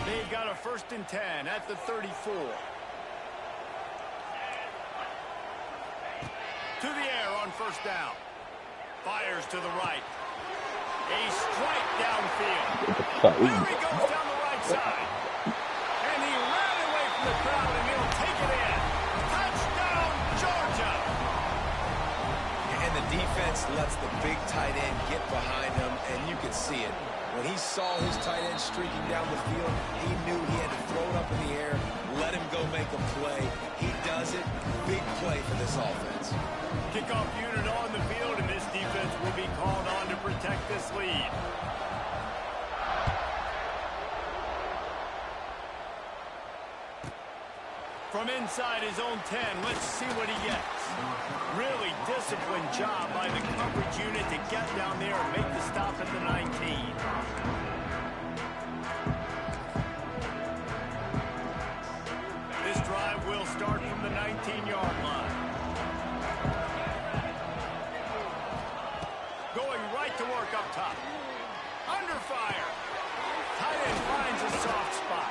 They've got a 1st and 10 at the 34. To the air on 1st down. Fires to the right. A strike downfield. There he goes down the right side. And he ran away from the crowd, and he'll take it in. Touchdown, Georgia. And the defense lets the big tight end get behind him, and you can see it. When he saw his tight end streaking down the field, he knew he had to throw it up in the air, let him go make a play. He does it. Big play for this offense. Kickoff unit on the field, and this defense will be called on to protect this lead. From inside his own 10, let's see what he gets. Really disciplined job by the coverage unit to get down there and make the stop at the 19. This drive will start from the 19-yard line. Going right to work up top. Under fire. Tight end finds a soft spot.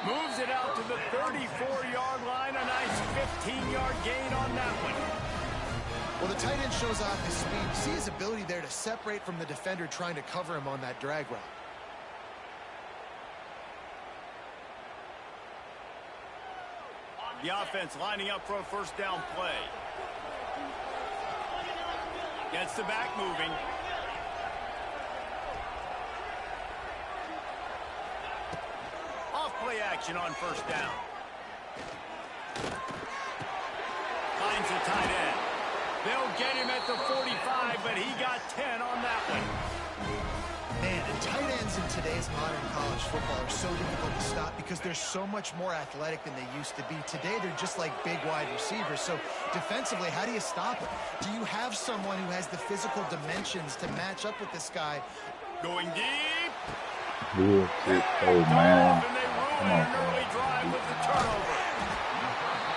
Moves it out to the 34-yard line. A nice 15-yard gain on that one. Well, the tight end shows off his speed. You see his ability there to separate from the defender trying to cover him on that drag route. The offense lining up for a 1st down play. Gets the back moving. Off play action on 1st down. Finds the tight end. They'll get him at the 45, but he got 10 on that one. Man, and tight ends in today's modern college football are so difficult to stop because they're so much more athletic than they used to be. Today, they're just like big wide receivers. So defensively, how do you stop them? Do you have someone who has the physical dimensions to match up with this guy? Going deep. Oh, man. And they ruin an early drive with the turnover.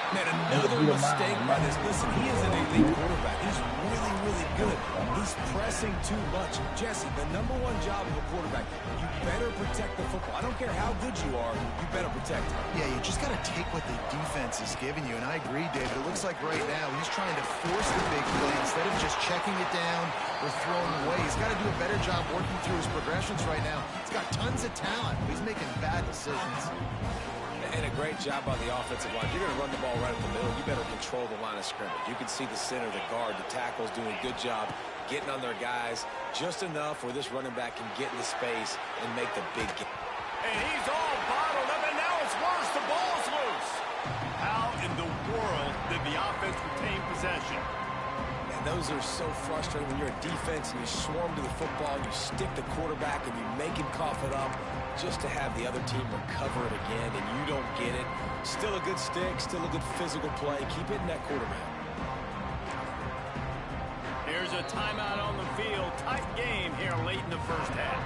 Man, another mistake by this. Listen, he is an elite quarterback. He's really, really good. He's pressing too much. Jesse, the #1 job of a quarterback, you better protect the football. I don't care how good you are, you better protect it. Yeah, you just got to take what the defense is giving you. And I agree, David. It looks like right now he's trying to force the big play instead of just checking it down or throwing away. He's got to do a better job working through his progressions right now. He's got tons of talent, but he's making bad decisions. And a great job by the offensive line. You're going to run the ball right up the middle. You better control the line of scrimmage. You can see the center, the guard, the tackles doing a good job getting on their guys just enough where this running back can get into space and make the big game. And he's all bottled up, and now it's worse. The ball's loose. How in the world did the offense retain possession? And those are so frustrating when you're a defense and you swarm to the football, you stick the quarterback, and you make him cough it up just to have the other team recover it again, and you don't get it. Still a good stick, still a good physical play. Keep hitting that quarterback. Here's a timeout on the field. Tight game here late in the 1st half.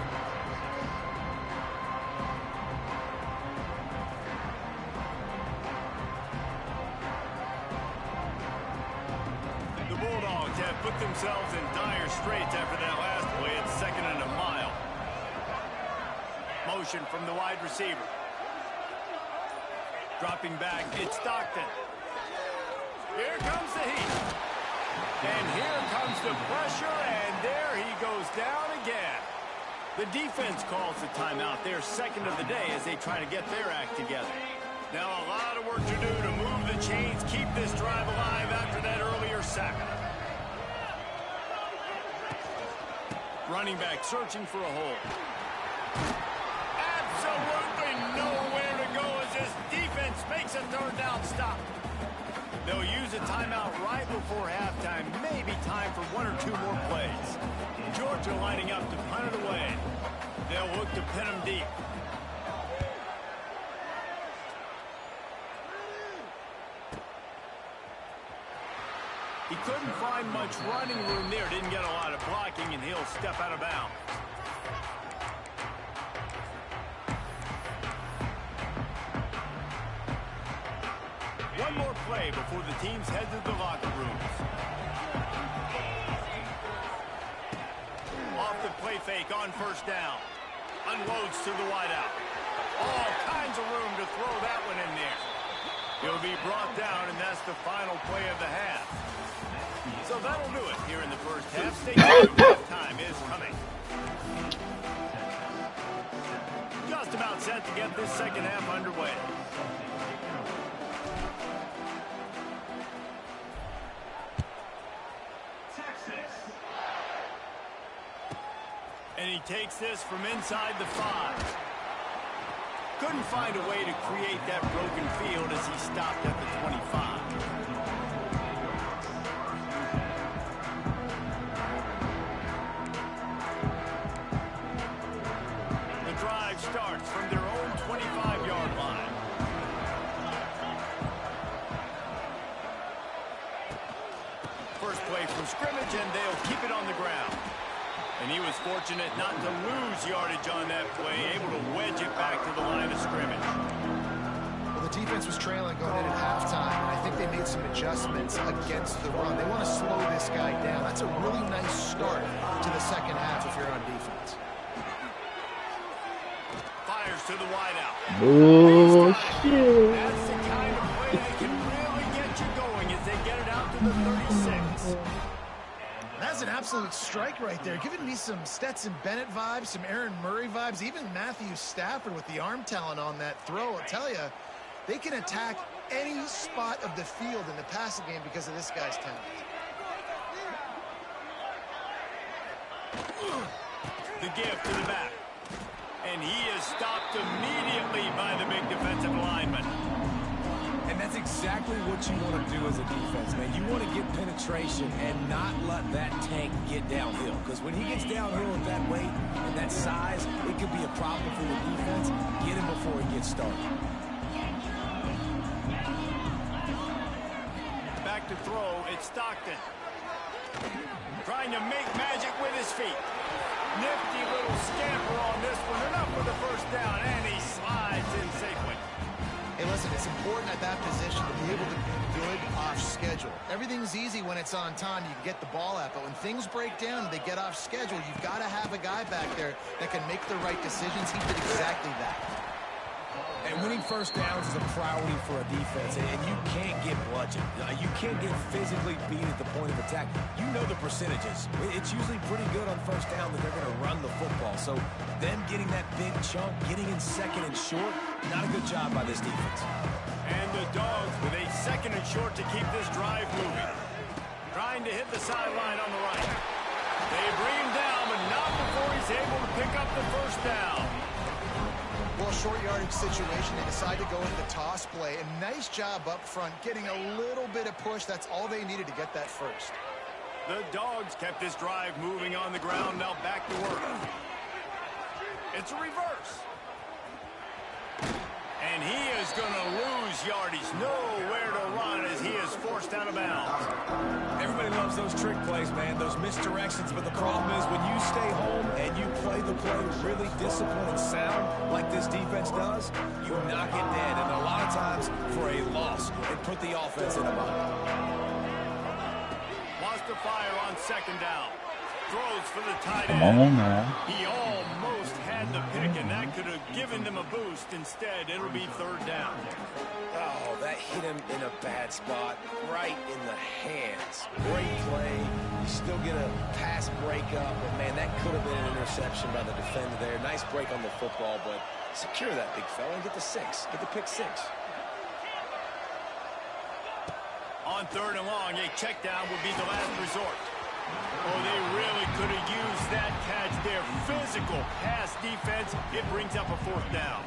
The Bulldogs have put themselves in dire straits after that last play at 2nd and a mile. Motion from the wide receiver. Dropping back, it's Stockton. Here comes the heat. And here comes the pressure, and there he goes down again. The defense calls the timeout, their 2nd of the day, as they try to get their act together. Now a lot of work to do to move the chains, keep this drive alive after that earlier sack. Running back searching for a hole. Absolutely nowhere to go as this defense makes a 3rd down stop. They'll use a timeout right before halftime. Maybe time for 1 or 2 more plays. Georgia lining up to punt it away. They'll look to pin him deep. He couldn't find much running room there. Didn't get a lot of blocking, and he'll step out of bounds. One more play before the teams head to the locker rooms. fake on first down. Unloads to the wideout. All kinds of room to throw that one in there. He'll be brought down, and that's the final play of the half. So that'll do it here in the first half. Stay tuned. Halftime is coming. Just about set to get this second half underway. And he takes this from inside the 5. Couldn't find a way to create that broken field as he stopped at the 25. The drive starts from their own 25-yard line. First play from scrimmage, and they'll keep it on the ground. And he was fortunate not to lose yardage on that play, able to wedge it back to the line of scrimmage. Well, the defense was trailing going in at halftime, and I think they made some adjustments against the run. They want to slow this guy down. That's a really nice start to the second half if you're on defense. Fires to the wideout. Oh, shit. That's the kind of play that can really get you going as they get it out to the 36. That's an absolute strike right there, giving me some Stetson Bennett vibes, some Aaron Murray vibes, even Matthew Stafford with the arm talent on that throw. I'll tell you, they can attack any spot of the field in the passing game because of this guy's talent. The give to the back. And he is stopped immediately by the big defensive lineman. And that's exactly what you want to do as a defense, man. You want to get penetration and not let that tank get downhill. Because when he gets downhill at that weight and that size, it could be a problem for the defense. Get him before he gets started. Back to throw, it's Stockton. Trying to make magic with his feet. Nifty little scamper on this one. Enough for the first down, and he slides in safely. Hey, listen, it's important at that position to be able to be good off schedule. Everything's easy when it's on time. You can get the ball out. But when things break down and they get off schedule, you've got to have a guy back there that can make the right decisions. He did exactly that. And winning first downs is a priority for a defense, and you can't get bludgeoned. You can't get physically beat at the point of attack. You know the percentages. It's usually pretty good on first down that they're going to run the football. So them getting that big chunk, getting in second and short, not a good job by this defense. And the Dogs with a second and short to keep this drive moving. Trying to hit the sideline on the right. They bring him down, but not before he's able to pick up the first down. Well, short yardage situation, they decide to go with the toss play. And nice job up front, getting a little bit of push. That's all they needed to get that first. The Dogs kept this drive moving on the ground. Now back to work. It's a reverse. And he is going to lose yardage. Nowhere to run as he is forced out of bounds. Everybody loves those trick plays, man, those misdirections. But the problem is when you stay home and you play the play really disciplined and sound like this defense does, you knock it dead. And a lot of times for a loss, it put the offense in a bind. Wants to fire on second down. Throws for the tight end. Come on now. He almost had the pick, and that could have given them a boost. Instead, it'll be third down. Oh, that hit him in a bad spot, right in the hands. Great play. You still get a pass breakup, but, man, that could have been an interception by the defender there. Nice break on the football, but secure that big fella and get the 6. Get the pick 6. On third and long, a check down would be the last resort. Oh, they really could have used that catch there. Physical pass defense. It brings up a fourth down.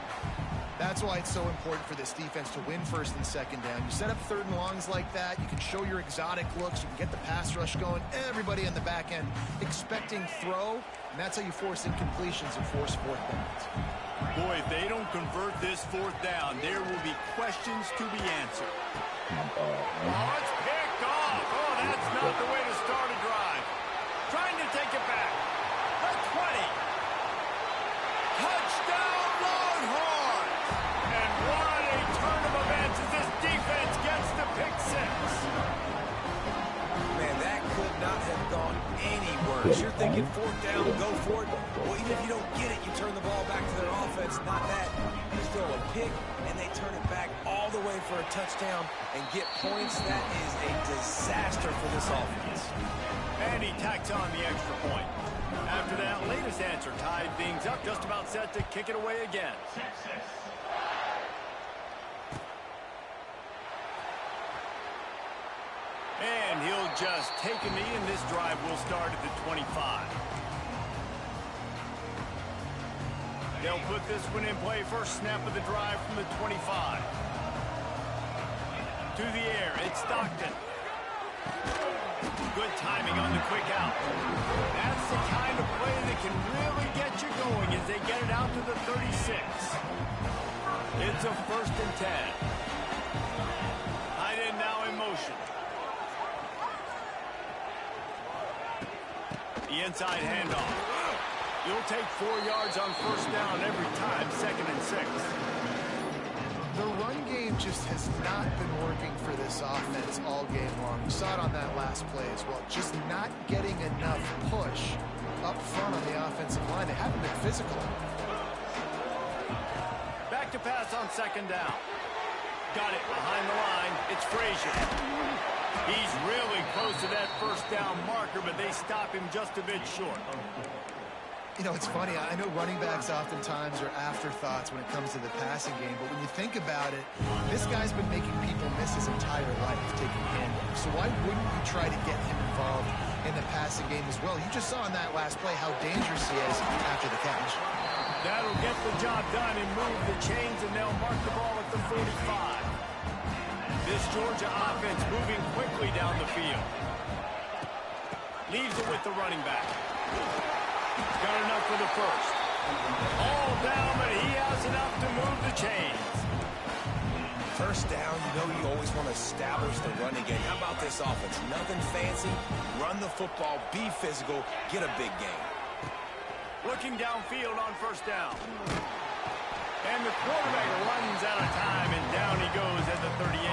That's why it's so important for this defense to win first and second down. You set up third and longs like that. You can show your exotic looks. You can get the pass rush going. Everybody on the back end expecting throw. And that's how you force incompletions and force fourth downs. Boy, if they don't convert this fourth down, there will be questions to be answered. Oh, it's picked off. Oh, that's not the way to start a drive. Trying to take it back. The 20. Touchdown, Longhorns. And what a turn of events as this defense gets the pick 6. Man, that could not have gone any worse. defense, you're thinking fourth down, go for it. Well, even if you don't get it, you turn the ball back to their offense. Not that. You throw a pick, and they turn it back all the way for a touchdown and get points. That is a disaster for this offense. And he tacks on the extra point. After that latest answer tied things up, just about set to kick it away again. And he'll just take a knee, and this drive will start at the 25. They'll put this one in play. First snap of the drive from the 25. To the air, it's Stockton. Good timing on the quick out. That's the kind of play that can really get you going as they get it out to the 36. It's a 1st and 10. Tight end now in motion. The inside handoff. You'll take 4 yards on 1st down every time, 2nd and 6. The run game just has not been working for this offense all game long. We saw it on that last play as well. Just not getting enough push up front on the offensive line. They haven't been physical. Back to pass on 2nd down. Got it behind the line. It's Frazier. He's really close to that 1st down marker, but they stop him just a bit short. You know, it's funny. I know running backs oftentimes are afterthoughts when it comes to the passing game, but when you think about it, this guy's been making people miss his entire life taking handoffs. So why wouldn't you try to get him involved in the passing game as well? You just saw in that last play how dangerous he is after the catch. That'll get the job done and move the chains, and they'll mark the ball at the 45. This Georgia offense moving quickly down the field. Leaves it with the running back. Got enough for the 1st. All down, but he has enough to move the chains. 1st down, you know you always want to establish the running game. How about this offense? Nothing fancy. Run the football, be physical, get a big game. Looking downfield on 1st down. And the quarterback runs out of time, and down he goes at the 38.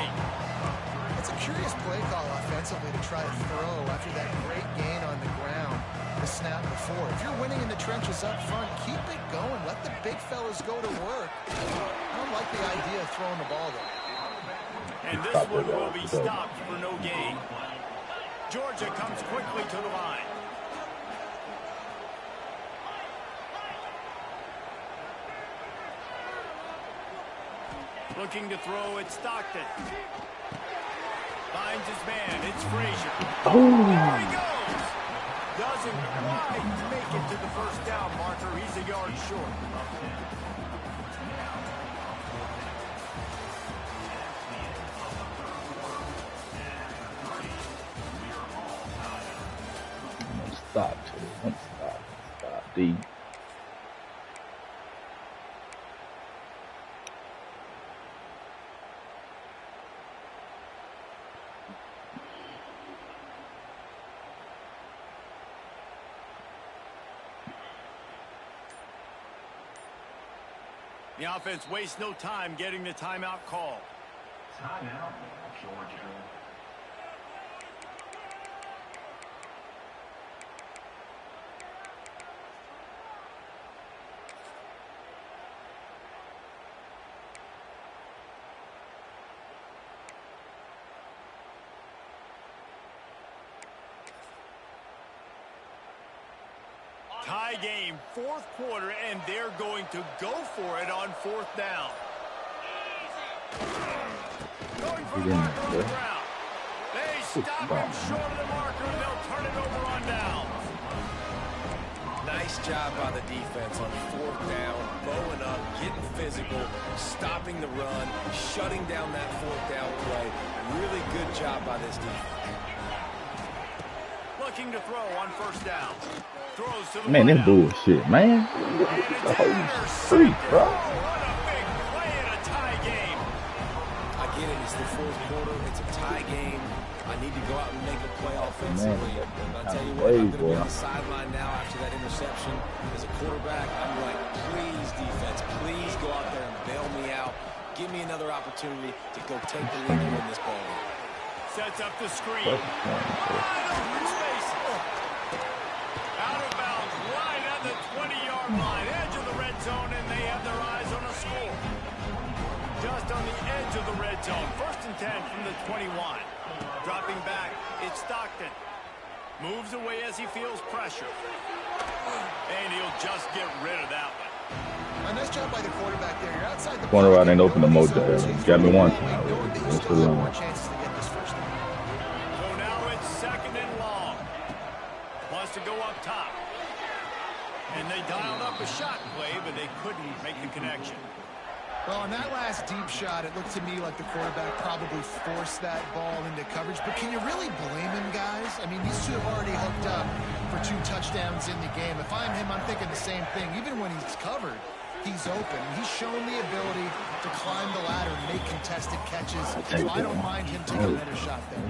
It's a curious play call offensively to try to throw after that great gain on the ground the snap before. If you're winning in the trenches up front, keep it going. Let the big fellas go to work. I don't like the idea of throwing the ball there. And this one will be stopped for no gain. Georgia comes quickly to the line. Looking to throw, it's Stockton. Finds his man, it's Frazier. There he goes! Doesn't quite make it to the 1st down marker. He's a yard short. Stop. D. The offense wastes no time getting the timeout call. Timeout, Georgia. Tie game, 4th quarter, and they're going to go for it on 4th down. Going for the marker on the ground. They stop him short of the marker, and they'll turn it over on downs. Nice job by the defense on 4th down, bowing up, getting physical, stopping the run, shutting down that 4th down play. Really good job by this defense. Looking to throw on 1st down. Throws to the Man, this out. bullshit, man. The whole street, bro. What a big play in a tie game. I get it. It's the 4th quarter. It's a tie game. I need to go out and make a play offensively. I'll tell you what, I'm going to be on the sideline now after that interception. As a quarterback, I'm like, please, defense, please go out there and bail me out. Give me another opportunity to go take the lead and win this ball game. Sets up the screen. Wide open space. line, edge of the red zone, and they have their eyes on a score. Just on the edge of the red zone. 1st and 10 from the 21. Dropping back, it's Stockton. Moves away as he feels pressure. And he'll just get rid of that one. A nice job by the quarterback there. You're outside the Corner out ain't open the mojo. Got me once. More chances to get this first down. So now it's 2nd and long. Wants to go up top. And they dialed up a shot play, but they couldn't make the connection. Well, on that last deep shot, it looked to me like the quarterback probably forced that ball into coverage. But can you really blame him, guys? I mean, these two have already hooked up for 2 touchdowns in the game. If I'm him, I'm thinking the same thing. Even when he's covered, he's open. He's shown the ability to climb the ladder and make contested catches. So I don't mind him taking another shot there.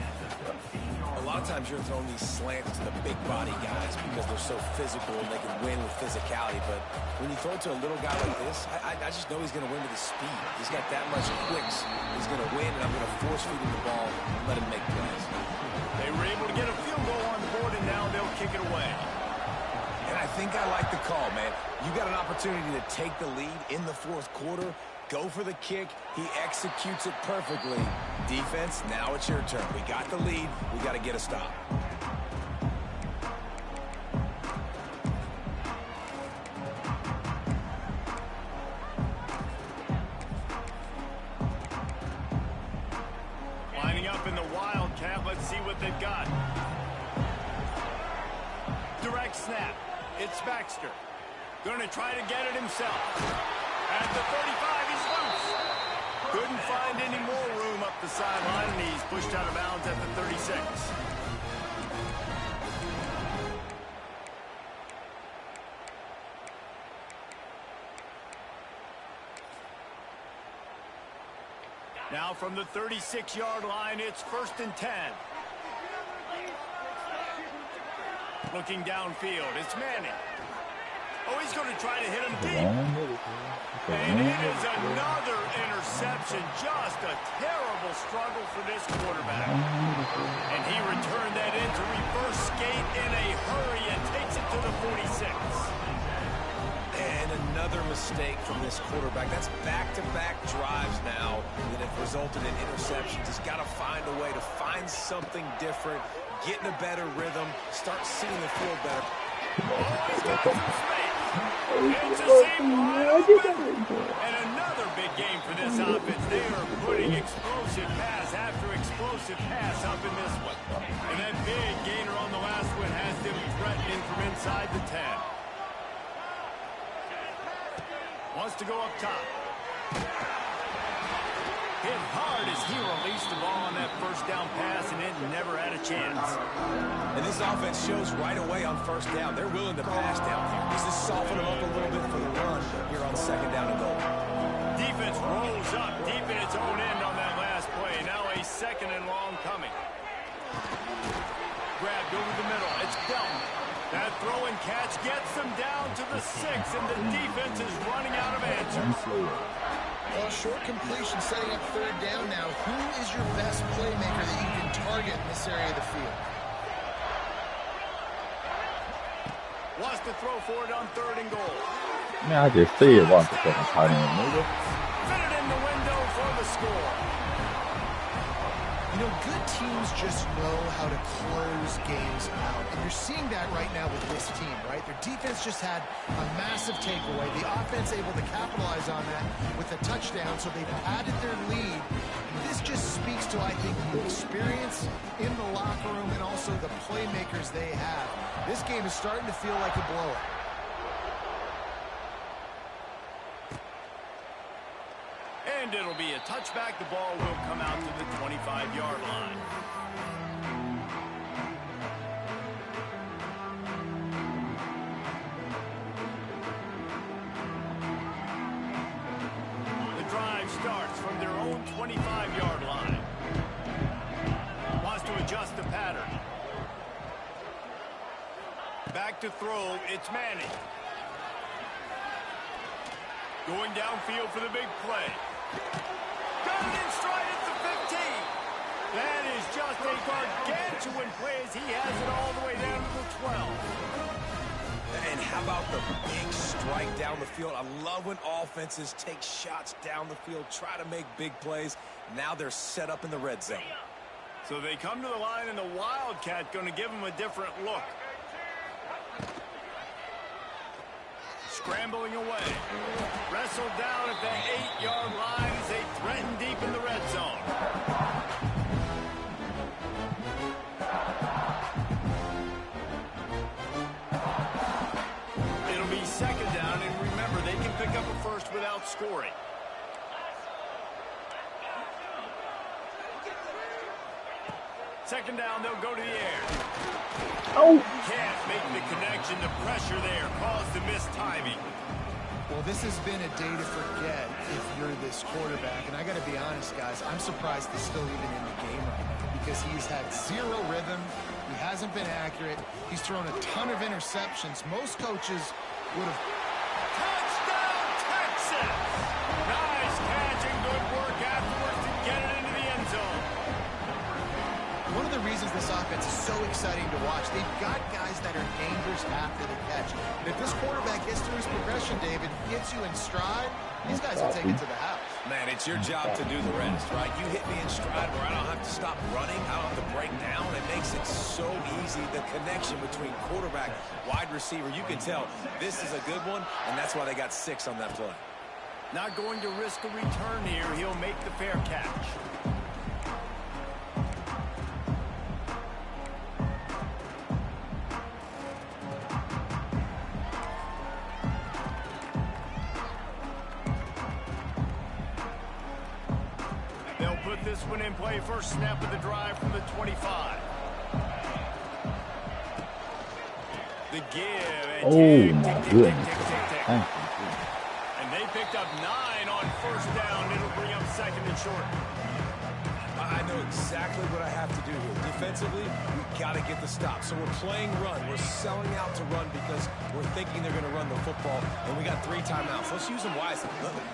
A lot of times you're throwing these slants to the big body guys because they're so physical and they can win with physicality. But when you throw it to a little guy like this, I just know he's going to win with his speed. He's got that much quicks. He's going to win, and I'm going to force feed him the ball and let him make plays. They were able to get a field goal on the board, and now they'll kick it away. And I think I like the call, man. You got an opportunity to take the lead in the 4th quarter. Go for the kick. He executes it perfectly. Defense, now it's your turn. We got the lead. We got to get a stop. Lining up in the Wildcat. Let's see what they've got. Direct snap. It's Baxter. Going to try to get it himself. At the 35, he's loose. Couldn't find any more room up the sideline, and he's pushed out of bounds at the 36. Now from the 36-yard line, it's 1st and 10. Looking downfield, it's Manning. Oh, he's going to try to hit him deep. And it is another interception. Just a terrible struggle for this quarterback. And he returned that into reverse skate in a hurry and takes it to the 46. And another mistake from this quarterback. That's back-to-back drives now that have resulted in interceptions. He's got to find a way to find something different, get in a better rhythm, start seeing the field better. Oh, he's got some space. It's a seam wide open. And another big game for this offense. They are putting explosive pass after explosive pass up in this one. And that big gainer on the last one has them threatening from inside the 10. Wants to go up top. Hit hard as he released the ball on that first down pass, and it never had a chance. And this offense shows right away on 1st down. They're willing to pass down here. This is soften them up a little bit for the run here on 2nd down and goal. Defense rolls up deep in its own end on that last play. Now a 2nd and long coming. Grabbed over the middle. It's Delton. That throw and catch gets them down to the 6, and the defense is running out of answers. Well, short completion setting up 3rd down now. Who is your best playmaker that you can target in this area of the field? Wants to throw for it on 3rd and goal. Man, I just see it once the fucking tight end, nigga. Fit it in the window for the score. You know, good teams just know how to close games out. And you're seeing that right now with this team, right? Their defense just had a massive takeaway. The offense able to capitalize on that with a touchdown, so they've added their lead. And this just speaks to, I think, the experience in the locker room and also the playmakers they have. This game is starting to feel like a blowout. And it'll be a touchback. The ball will come out to the 25-yard line. The drive starts from their own 25-yard line. Wants to adjust the pattern. Back to throw. It's Manning. Going downfield for the big play. Got it in stride at the 15. That is just a gargantuan play as he has it all the way down to the 12. And how How about the big strike down the field? I love when offenses take shots down the field, try to make big plays. Now they're set up in the red zone. So they come to the line, and the Wildcat going to give them a different look. Scrambling away. Wrestled down at the 8-yard line as they threaten deep in the red zone. It'll be second down, and remember, they can pick up a first without scoring. Second down, they'll go to the air. Oh! Can't make the connection. The pressure there caused the missed timing. Well, this has been a day to forget if you're this quarterback. And I got to be honest, guys, I'm surprised he's still even in the game right now because he's had zero rhythm. He hasn't been accurate. He's thrown a ton of interceptions. Most coaches would have... Touchdown, Texas! Nice catch and good work afterwards to get it into the end zone. One of the reasons this offense is so exciting to watch, they've got guys that are dangerous after the catch. And if this quarterback gets through his progression, David, gets you in stride, these guys will take it to the house. Man, it's your job to do the rest, right? You hit me in stride where I don't have to stop running. I don't have to break down. It makes it so easy. The connection between quarterback, wide receiver, you can tell this is a good one, and that's why they got 6 on that play. Not going to risk a return here. He'll make the fair catch. They'll put this one in play. First snap of the drive from the 25. The give. Oh, my goodness. And they picked up 9 on first down. It'll bring up second and short. I know exactly what I have to do here. Defensively, we've got to get the stop. So we're playing run. We're selling out to run because we're thinking they're going to run the football. And we got 3 timeouts. Let's use them wisely.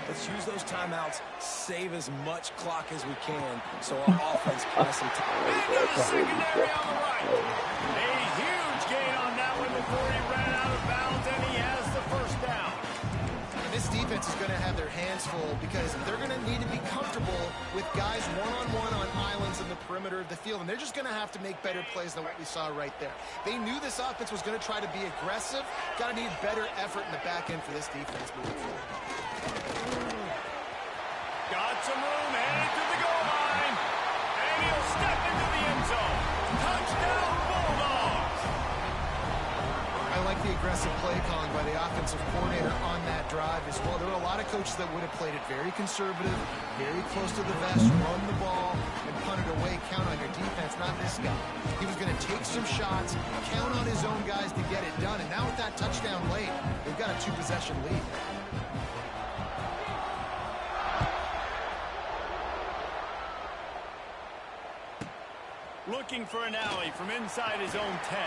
Let's use those timeouts, save as much clock as we can so our offense has some time. Into the secondary on the right. A huge gain on that one before he ran out of bounds, and he has the first down. And this defense is going to have their hands full because they're going to need to be comfortable with guys one-on-one on islands in the perimeter of the field, and they're just going to have to make better plays than what we saw right there. They knew this offense was going to try to be aggressive. Got to need better effort in the back end for this defense moving forward. Got some room, headed to the goal line, and he'll step into the end zone. Touchdown, Bulldogs! I like the aggressive play calling by the offensive coordinator on that drive as well. There were a lot of coaches that would have played it very conservative, very close to the vest, run the ball, and punt it away. Count on your defense, not this guy. He was going to take some shots, count on his own guys to get it done. And now with that touchdown late, they've got a 2-possession lead. Looking for an alley from inside his own 10.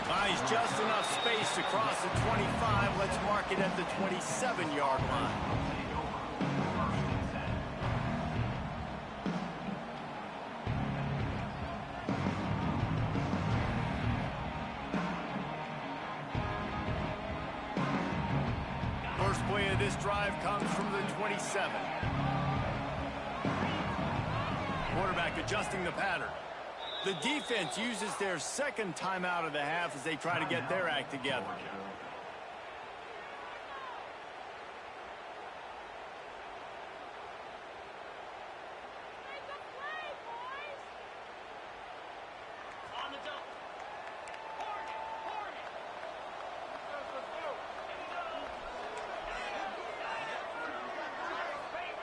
Buys just enough space to cross the 25. Let's mark it at the 27-yard line. First play of this drive comes from the 27. Quarterback adjusting the pattern. The defense uses their second timeout of the half as they try to get their act together.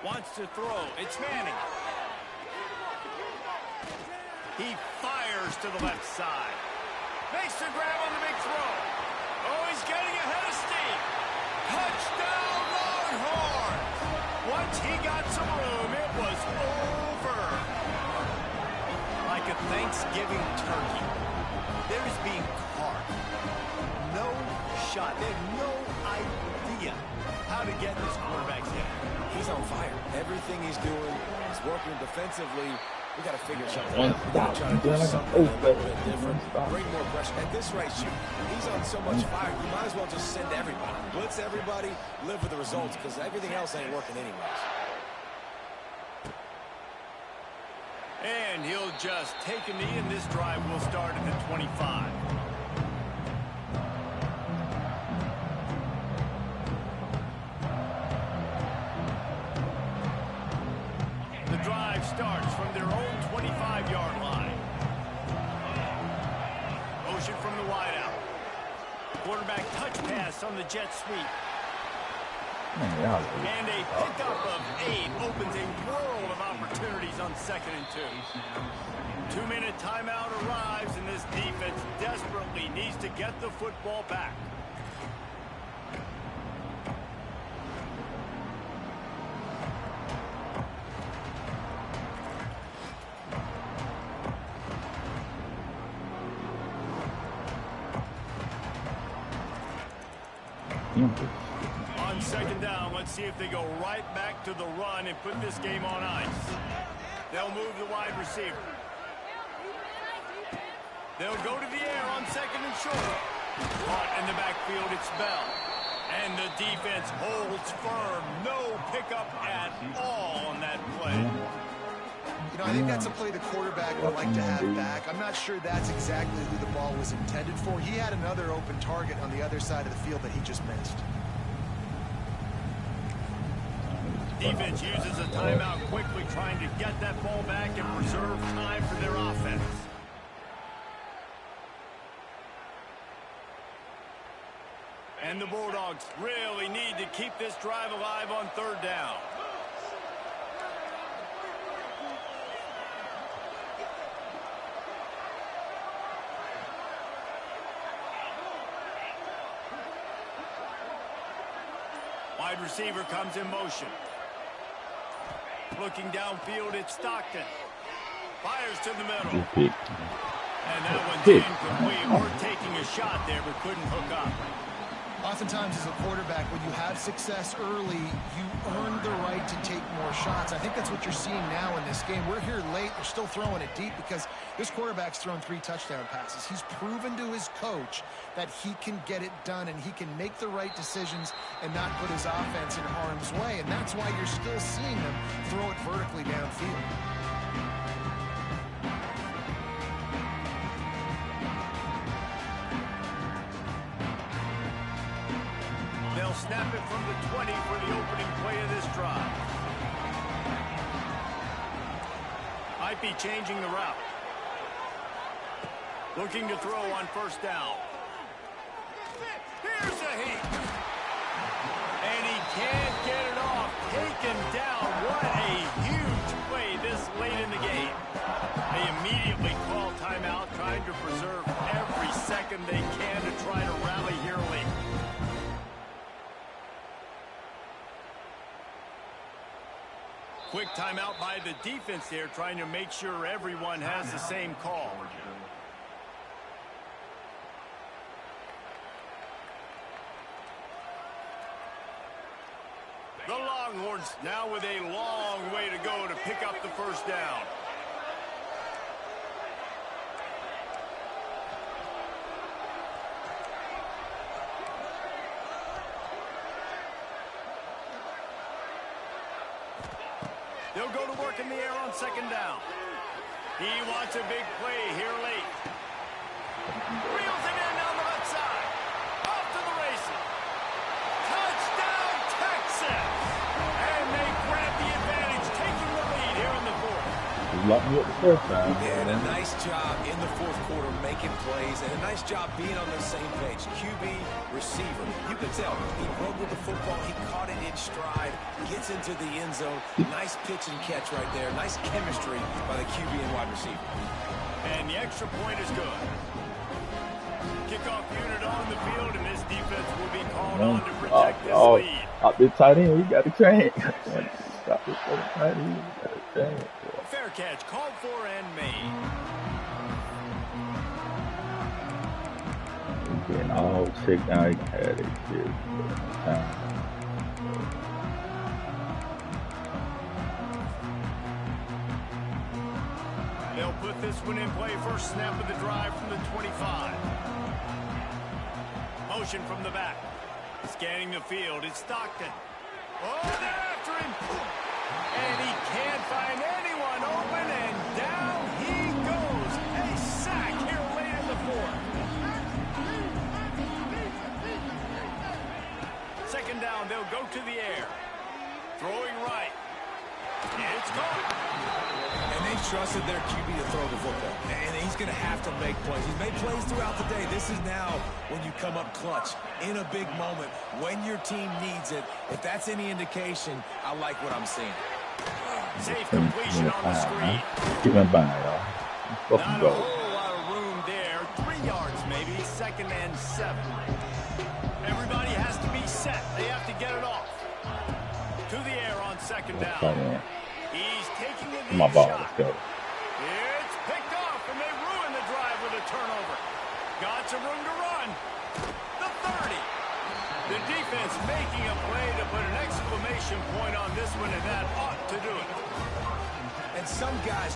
Wants to throw. It's Manning. He fires to the left side. Makes the grab on the big throw. Oh, he's getting ahead of steam. Touchdown, Longhorns. Once he got some room, it was over. Like a Thanksgiving turkey. There's being carved. No shot. They have no idea how to get this quarterback's head. He's on fire. Everything he's doing is working defensively. We got to figure something One out. We got stop. to try to do Then I got something a open. little bit different. One stop. Bring more pressure. At this rate, shoot, he's on so much fire, you might as well just send everybody. Blitz everybody, live with the results, because everything else ain't working anyways. And he'll just take a knee, and this drive will start at the 25. The drive starts from their own 25-yard line. Motion from the wideout. Quarterback touch pass on the jet sweep. And a pickup of 8 opens a world of opportunities on 2nd and 2. 2-minute timeout arrives, and this defense desperately needs to get the football back. On 2nd down, let's see if they go right back to the run and put this game on ice. They'll move the wide receiver. They'll go to the air on 2nd and short. Caught in the backfield, it's Bell. And the defense holds firm. No pickup at all on that play. You know, I think that's a play the quarterback would like to have back. I'm not sure that's exactly who the ball was intended for. He had another open target on the other side of the field that he just missed. Defense uses a timeout quickly, trying to get that ball back and preserve time for their offense. And the Bulldogs really need to keep this drive alive on 3rd down. Wide receiver comes in motion. Looking downfield, it's Stockton. Fires to the middle. And that one's incomplete. We're taking a shot there, but couldn't hook up. Oftentimes as a quarterback, when you have success early, you earn the right to take more shots. I think that's what you're seeing now in this game. We're here late. They're still throwing it deep because this quarterback's thrown 3 touchdown passes. He's proven to his coach that he can get it done and he can make the right decisions and not put his offense in harm's way. And that's why you're still seeing them throw it vertically downfield. They'll snap it from the 20 for the opening play of this drive. Might be changing the route. Looking to throw on 1st down. Here's a heat. And he can't get it off. Taken down. What a huge play this late in the game. They immediately call timeout, trying to preserve every second they can to try to rally here late. Quick timeout by the defense there, trying to make sure everyone has the same call. The Longhorns now with a long way to go to pick up the 1st down. They'll go to work in the air on 2nd down. He wants a big play here late. Reels it in down the left side. Off to the races. Touchdown, Texas! And they grab the advantage, taking the lead here in the 4th. Lock me up the 1st time. Yeah, and a nice job in the 4th quarter making plays, and a nice job being on the same page. QB, receiver. You could tell he broke with the football. He caught it in stride, gets into the end zone. Nice pitch and catch right there. Nice chemistry by the QB and wide receiver. And the extra point is good. Kickoff unit on the field, and this defense will be called on to protect this lead. Up this tight end, we got a chance. Stop this tight end, we got a chance. Fair catch, called for and made. We're getting all checked down. He can have that shit. put this one in play. First snap of the drive from the 25. Motion from the back. Scanning the field. It's Stockton. Oh, they're after him. And he can't find anyone open, and down he goes. A sack here late in the fourth. Second down, they'll go to the air. Throwing right. It's caught. And they trusted their QB to throw the football. And he's going to have to make plays. He's made plays throughout the day. This is now when you come up clutch in a big moment when your team needs it. If that's any indication, I like what I'm seeing. Safe completion on the screen. Get him by, y'all. Let him Not a go. whole lot of room there. 3 yards maybe. 2nd and 7. Everybody has to be set. They have to get it off. To the air on 2nd down. He's taking a My deep ball. shot. Let's go. It's picked off, and they ruin the drive with a turnover. Got some room to run. The 30. The defense making a play to put an exclamation point on this one, and that ought to do it. And some guys